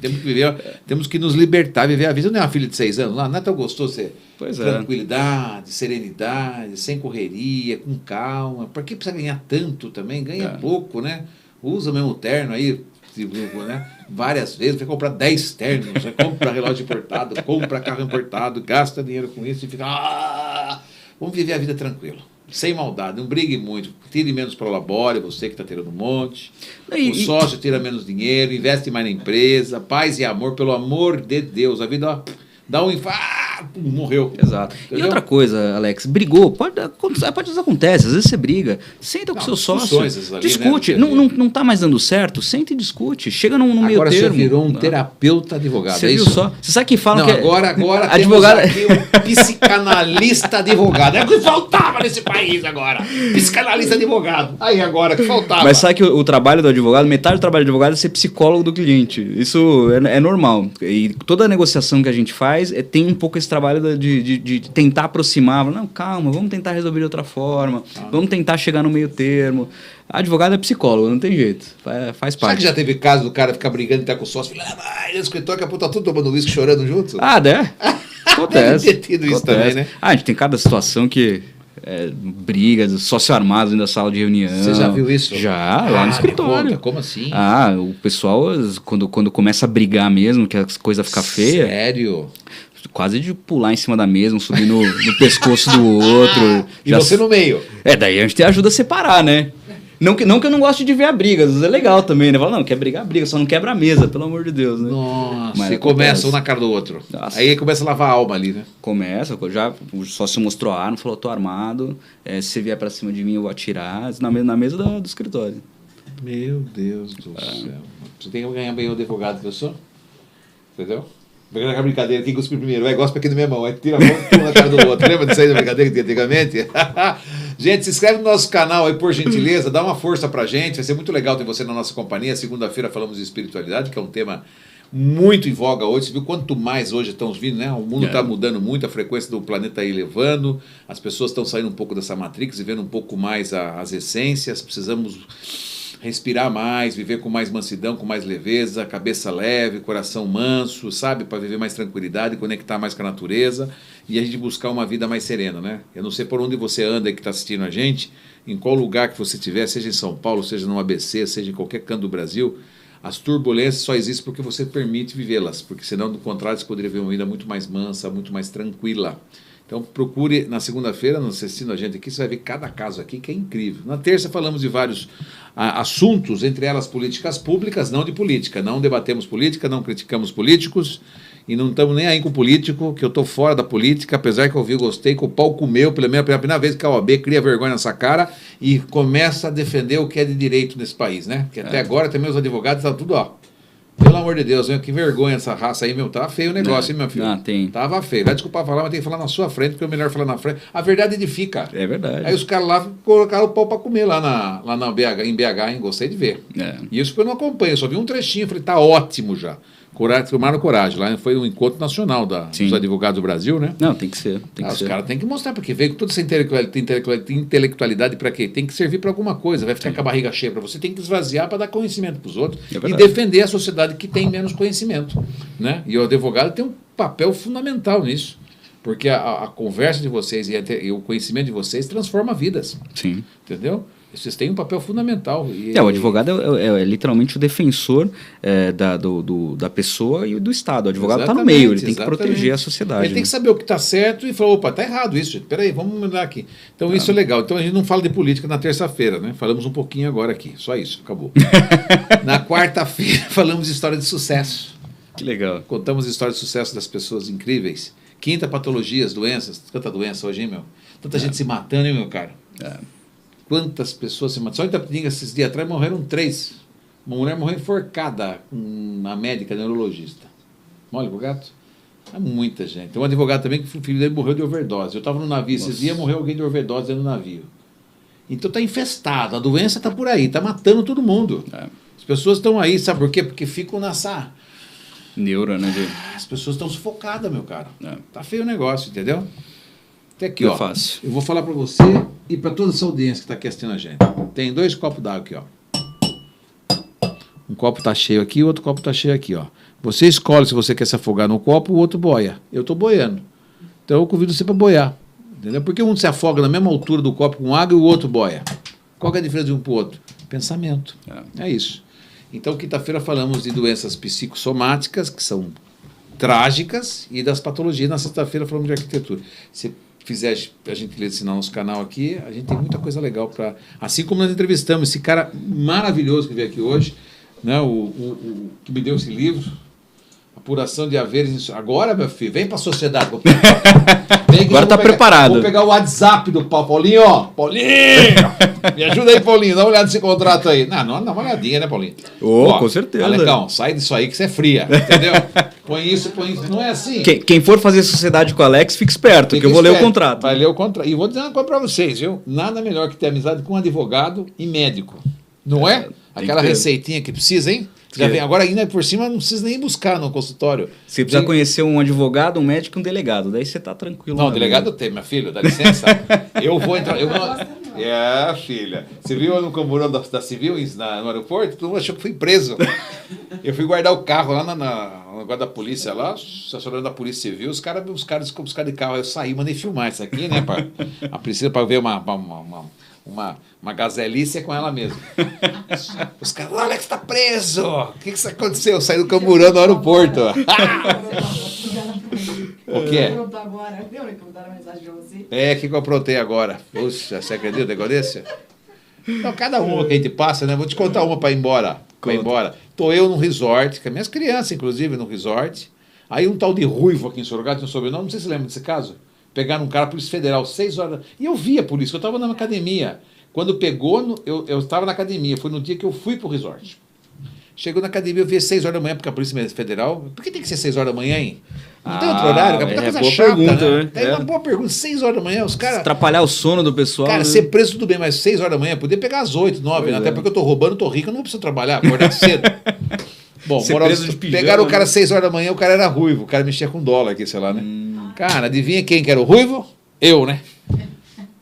Temos que nos libertar, viver a vida. Não é uma filha de 6 anos lá? Não é tão gostoso ser tranquilidade, serenidade, sem correria, com calma. Por que precisa ganhar tanto também? Ganha pouco, né? Usa o mesmo terno aí, né? Várias vezes, vai comprar 10 ternos, vai comprar relógio importado, compra carro importado, gasta dinheiro com isso e fica... Vamos viver a vida tranquilo. Sem maldade, não brigue muito, tire menos para o labore, você que está tirando um monte, o sócio tira menos dinheiro, investe mais na empresa, paz e amor, pelo amor de Deus, a vida dá um infarto, morreu. Exato. Entendeu? E outra coisa, Alex, brigou, pode acontece, às vezes você briga, senta com seu sócio, discute, né? Não está mais dando certo, senta e discute, chega num meio termo. Agora você virou um terapeuta advogado, você viu só? Você sabe que falam que... Agora advogado... temos aqui um psicanalista advogado, é o que faltava nesse país agora, psicanalista advogado, aí agora que faltava. Mas sabe que o trabalho do advogado, metade do trabalho do advogado é ser psicólogo do cliente, isso é normal, e toda a negociação que a gente faz tem um pouco esse trabalho de tentar aproximar, não, calma, vamos tentar resolver de outra forma, vamos tentar chegar no meio termo. Advogado é psicólogo, não tem jeito, faz parte. Será que já teve caso do cara ficar brigando e tá com o sócio, vai no escritório, que a puta tudo tomando uísque, chorando junto? Acontece. Deve ter tido isso também, né? A gente tem cada situação que... brigas, sócio armado dentro da sala de reunião. Você já viu isso? Já, lá no escritório. Conta, como assim? O pessoal, quando começa a brigar mesmo, que a coisa fica feia... Sério? Quase de pular em cima da mesa, um subir no pescoço do outro. E você no meio. Daí a gente ajuda a separar, né? Não que eu não gosto de ver a briga, às vezes é legal também, né? Fala, não, quer brigar, briga, só não quebra a mesa, pelo amor de Deus, né? Nossa, mas e começa um na cara do outro. Nossa. Aí começa a lavar a alma ali, né? Começa, o sócio mostrou a arma, falou, tô armado, se você vier pra cima de mim eu vou atirar, na mesa do escritório. Meu Deus do céu. Você tem que ganhar bem o advogado que eu sou, entendeu? Pegando aquela brincadeira, quem cuspiu primeiro? Vai, gospe aqui na minha mão, aí tira a mão e pula na cara do outro. Lembra disso aí da brincadeira que tinha antigamente? Gente, se inscreve no nosso canal aí, por gentileza, dá uma força pra gente, vai ser muito legal ter você na nossa companhia. Segunda-feira falamos de espiritualidade, que é um tema muito em voga hoje. Você viu quanto mais hoje estamos vindo, né? O mundo está mudando muito, a frequência do planeta está elevando, as pessoas estão saindo um pouco dessa matrix e vendo um pouco mais as essências. Precisamos respirar mais, viver com mais mansidão, com mais leveza, cabeça leve, coração manso, sabe? Para viver mais tranquilidade, conectar mais com a natureza e a gente buscar uma vida mais serena, né? Eu não sei por onde você anda que está assistindo a gente, em qual lugar que você estiver, seja em São Paulo, seja no ABC, seja em qualquer canto do Brasil, as turbulências só existem porque você permite vivê-las, porque senão, do contrário, você poderia viver uma vida muito mais mansa, muito mais tranquila. Então procure na segunda-feira, assistindo a gente aqui, você vai ver cada caso aqui que é incrível. Na terça falamos de vários assuntos, entre elas políticas públicas, não de política. Não debatemos política, não criticamos políticos e não estamos nem aí com político, que eu estou fora da política, apesar que eu gostei, que o pau comeu pela primeira vez que a OAB cria vergonha nessa cara e começa a defender o que é de direito nesse país, né? Porque até agora também os advogados estão tudo, pelo amor de Deus, que vergonha essa raça aí, meu. Tava feio o negócio, hein, meu filho? Tem. Tava feio. Vai desculpar falar, mas tem que falar na sua frente, porque é melhor falar na frente. A verdade edifica. É verdade. Aí os caras lá colocaram o pau pra comer lá na BH, em BH, hein? Gostei de ver. Isso que eu não acompanho, só vi um trechinho, falei, tá ótimo já. Tomaram coragem. Lá foi um encontro nacional dos advogados do Brasil, né? Não, tem que ser. Os caras têm que mostrar, porque veio com toda essa intelectualidade para quê? Tem que servir para alguma coisa. Vai ficar com a barriga cheia para você, tem que esvaziar para dar conhecimento para os outros e defender a sociedade que tem menos conhecimento, né? E o advogado tem um papel fundamental nisso, porque a conversa de vocês e o conhecimento de vocês transforma vidas. Sim. Entendeu? Vocês têm um papel fundamental. O advogado é literalmente o defensor da pessoa e do Estado. O advogado está no meio, ele tem que proteger a sociedade. Ele tem que saber o que está certo e falar, opa, está errado isso, peraí, vamos mudar aqui. Então isso é legal. Então a gente não fala de política na terça-feira, né? Falamos um pouquinho agora aqui, só isso, acabou. Na quarta-feira falamos de história de sucesso. Que legal. Contamos histórias de sucesso das pessoas incríveis. Quinta, patologias, doenças. Tanta doença hoje, hein, meu? Tanta gente se matando, hein, meu cara? Quantas pessoas se matam? Só em Itapitinga, esses dias atrás, morreram 3. Uma mulher morreu enforcada com uma médica neurologista. Olha o gato. Há muita gente. Tem um advogado também que o filho dele morreu de overdose. Eu estava no navio esses dias, morreu alguém de overdose dentro do navio. Então está infestado, a doença está por aí, está matando todo mundo. As pessoas estão aí, sabe por quê? Porque ficam nessa... neura, né? As pessoas estão sufocadas, meu cara. Tá feio o negócio, entendeu? Até aqui, ó. Fácil. Eu vou falar para você e para toda essa audiência que está aqui assistindo a gente. Tem 2 copos d'água aqui, ó. Um copo está cheio aqui, o outro copo está cheio aqui, ó. Você escolhe se você quer se afogar no copo, o outro boia. Eu estou boiando. Então eu convido você para boiar. Entendeu? Porque um se afoga na mesma altura do copo com água e o outro boia. Qual que é a diferença de um para o outro? Pensamento. É isso. Então, quinta-feira falamos de doenças psicossomáticas, que são trágicas, e das patologias. Na sexta-feira falamos de arquitetura. Se fizer a gentileza de assinar nosso canal aqui, a gente tem muita coisa legal para... Assim como nós entrevistamos esse cara maravilhoso que veio aqui hoje, né, que me deu esse livro, Apuração de Haveres. Agora, meu filho, vem para a sociedade. Agora está preparado. Vou pegar o WhatsApp do Paulinho, ó. Paulinho! Me ajuda aí, Paulinho. Dá uma olhada nesse contrato aí. Não, dá uma olhadinha, né, Paulinho? Ó, com certeza. Alecão, sai disso aí que você é fria, entendeu? Põe isso. Não é assim. Quem for fazer sociedade com o Alex, fique esperto, que eu vou ler o contrato. Vai ler o contrato. E vou dizer uma coisa para vocês, viu? Nada melhor que ter amizade com um advogado e médico. Não é? Aquela receitinha que precisa, hein? Já vem agora ainda por cima, não precisa nem buscar no consultório. Você precisa conhecer um advogado, um médico e um delegado. Daí você tá tranquilo. Não, delegado tem, minha filha, dá licença. Eu vou entrar. Filha. Você viu no camburão da Civil no aeroporto? Todo mundo achou que fui preso. Eu fui guardar o carro lá no negócio da polícia lá, estacionamento da Polícia Civil, os caras buscar de carro. Eu saí, mandei filmar isso aqui, né? A Priscila, para ver uma gazelice com ela mesmo. Os caras, o Alex tá preso! O que aconteceu? Eu saí do camburão no aeroporto. O que é? O que eu aprontei agora? Puxa, você acredita um negócio desse? Então, cada uma que a gente passa, né? Vou te contar uma para ir embora. Tô eu num resort, com as minhas crianças, inclusive, no resort. Aí um tal de Ruivo aqui em Sorocaba, tem um sobrenome, não sei se você lembra desse caso. Pegaram um cara, Polícia Federal, 6 horas. E eu vi a polícia, eu estava na academia. Quando pegou, eu estava na academia, foi no dia que eu fui pro resort. Chegou na academia, eu vi 6 horas da manhã, porque a Polícia Federal... Por que tem que ser 6 horas da manhã, hein? Não tem outro horário? É muita coisa chata, pergunta, né? É uma boa pergunta. 6 horas da manhã, os caras... Atrapalhar o sono do pessoal. Cara, ser preso tudo bem, mas 6 horas da manhã, podia pegar às 8, 9, né? Até porque eu tô roubando, tô rico, eu não preciso trabalhar, acordar cedo. Bom, pegaram o cara às 6 horas da manhã, o cara era ruivo, o cara mexia com dólar aqui, sei lá, né? Cara, adivinha quem que era o ruivo? Eu, né?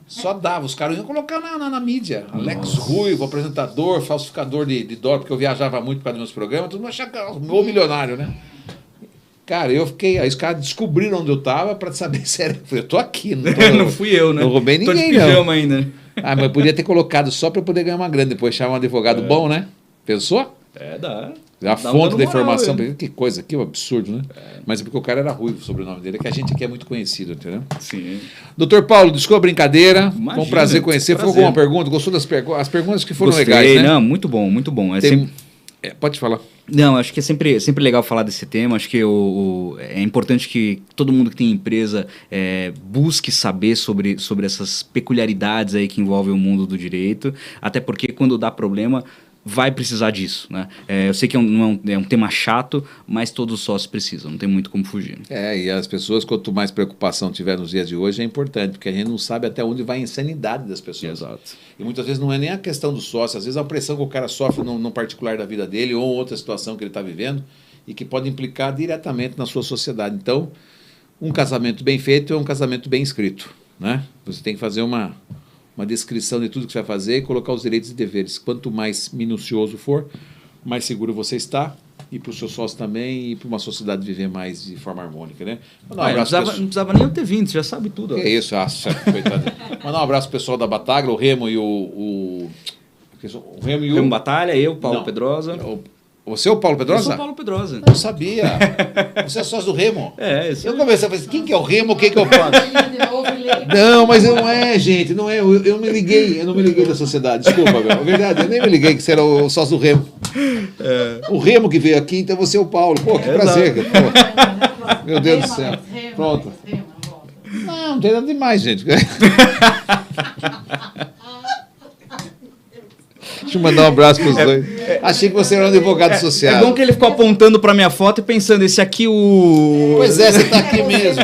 Só dava, os caras iam colocar na mídia. Alex Ruivo, apresentador, falsificador de dólar, porque eu viajava muito por causa dos meus programas, todo mundo achava que era o milionário, né? Cara, eu fiquei. Aí os caras descobriram onde eu tava pra saber se era. Eu tô aqui, não tô. Não fui eu, né? Não roubei ninguém, tô de pijama ainda. Mas podia ter colocado só pra poder ganhar uma grana, depois chamar um advogado bom, né? Pensou? Dá. A fonte da informação, que coisa, que absurdo, né? Mas é porque o cara era Ruivo, o sobrenome dele, que a gente aqui é muito conhecido, entendeu? Sim. Doutor Paulo, desculpa a brincadeira. Imagina, foi um prazer conhecer. Foi alguma pergunta? Gostou das perguntas? As perguntas que foram Gostei, legais, né? Não, muito bom, muito bom. Pode falar. Não, acho que é sempre legal falar desse tema. Acho que é importante que todo mundo que tem empresa busque saber sobre essas peculiaridades aí que envolvem o mundo do direito. Até porque quando dá problema, vai precisar disso, né? Eu sei que é um tema chato, mas todos os sócios precisam, não tem muito como fugir. E as pessoas, quanto mais preocupação tiver nos dias de hoje, é importante, porque a gente não sabe até onde vai a insanidade das pessoas. Exato. E muitas vezes não é nem a questão do sócio, às vezes a pressão que o cara sofre no particular da vida dele ou outra situação que ele está vivendo e que pode implicar diretamente na sua sociedade. Então, um casamento bem feito é um casamento bem escrito, né? Você tem que fazer uma descrição de tudo que você vai fazer e colocar os direitos e deveres. Quanto mais minucioso for, mais seguro você está, e para o seu sócio também, e para uma sociedade viver mais de forma harmônica, né? Não precisava nem eu ter vindo, você já sabe tudo. É isso, coitado. Mandar um abraço pro pessoal da Batagra, o Remo e o Remo Batalha, eu, Paulo Pedrosa. Você é o Paulo Pedrosa? Eu sou o Paulo Pedrosa. Não sabia. Você é sócio do Remo? Isso. Eu comecei a falar, quem que é o Remo, quem que é o Paulo? Não, mas não é, gente, não é. Eu não me liguei da sociedade, desculpa, meu. É verdade, eu nem me liguei que você era o sócio do Remo. O Remo que veio aqui, então você é o Paulo. Pô, que prazer. Pô. Meu Deus do céu. Pronto. Não tem nada demais, gente. Deixa eu mandar um abraço para os dois. Achei que você era um advogado social. É bom que ele ficou apontando para minha foto e pensando, esse aqui Pois é, você está aqui mesmo.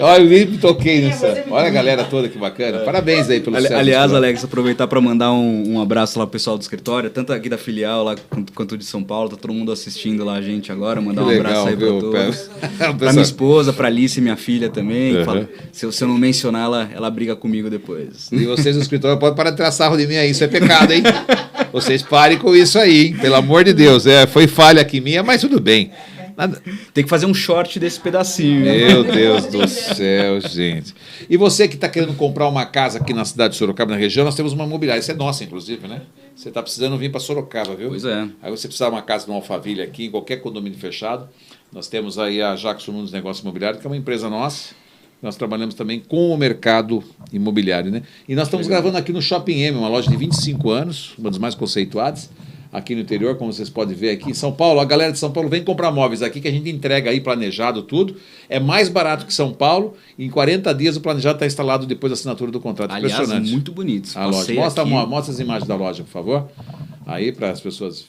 Olha, eu nem me toquei nisso. Olha a galera toda, que bacana. Parabéns aí pelo céu. Aliás, Alex, aproveitar para mandar um abraço lá pro pessoal do escritório, tanto aqui da filial lá quanto de São Paulo. Tá todo mundo assistindo lá a gente agora. Mandar um abraço aí para todos. Para minha esposa, para Alice, minha filha também. Fala, se eu não mencionar ela briga comigo depois. E vocês no escritório podem parar de tirar sarro de mim aí, isso é pecado, hein? Vocês parem com isso aí, hein? Pelo amor de Deus. Foi falha aqui minha, mas tudo bem. Nada. Tem que fazer um short desse pedacinho. Meu Deus do céu, gente. E você que está querendo comprar uma casa aqui na cidade de Sorocaba, na região, nós temos uma imobiliária. Isso é nossa, inclusive, né? Você está precisando vir para Sorocaba, viu? Pois é. Aí você precisar de uma casa no Alphaville aqui, em qualquer condomínio fechado. Nós temos aí a Jackson Nunes Negócios Imobiliários, que é uma empresa nossa. Nós trabalhamos também com o mercado imobiliário, né? E nós estamos gravando aqui no Shopping M, uma loja de 25 anos, uma das mais conceituadas, aqui no interior, como vocês podem ver aqui em São Paulo. A galera de São Paulo vem comprar móveis aqui, que a gente entrega aí planejado tudo. É mais barato que São Paulo. Em 40 dias o planejado está instalado depois da assinatura do contrato. Aliás, impressionante. Muito bonito. A loja. Mostra as imagens da loja, por favor. Aí, para as pessoas...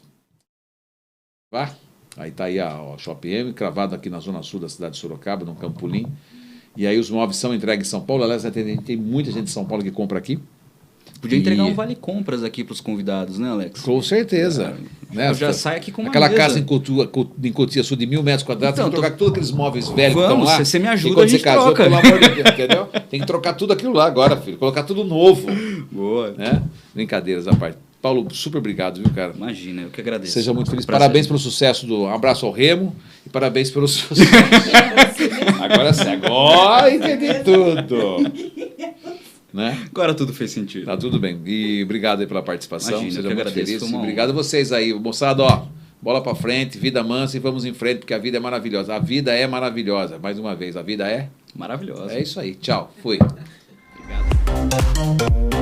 Vá. Aí está aí a Shopping M, cravado aqui na zona sul da cidade de Sorocaba, no Campolim. E aí os móveis são entregues em São Paulo. Aliás, tem muita gente de São Paulo que compra aqui. Podia entregar um vale-compras aqui para os convidados, né, Alex? Com certeza. Né? Já sai aqui com uma Aquela mesa. Casa em Cotia-Sul de 1.000 metros quadrados, Então, tem que trocar todos aqueles móveis velhos que Vamos, estão lá. você me ajuda, e quando a gente você casou, troca. pelo amor de Deus, entendeu? Tem que trocar tudo aquilo lá agora, filho. Colocar tudo novo. Boa. Né? Brincadeiras à parte. Paulo, super obrigado, viu, cara? Imagina, eu que agradeço. Seja muito feliz. Prazer. Parabéns pelo sucesso do Abraço ao Remo e parabéns pelo sucesso. Agora entendi tudo. Né? Agora tudo fez sentido. Tá tudo bem. E obrigado aí pela participação. Imagina, Seja muito feliz. uma Obrigado a vocês aí. Moçada, ó, bola pra frente, vida mansa e vamos em frente, porque a vida é maravilhosa. A vida é maravilhosa. Mais uma vez, a vida é maravilhosa. É isso aí. Tchau. Fui. Obrigado.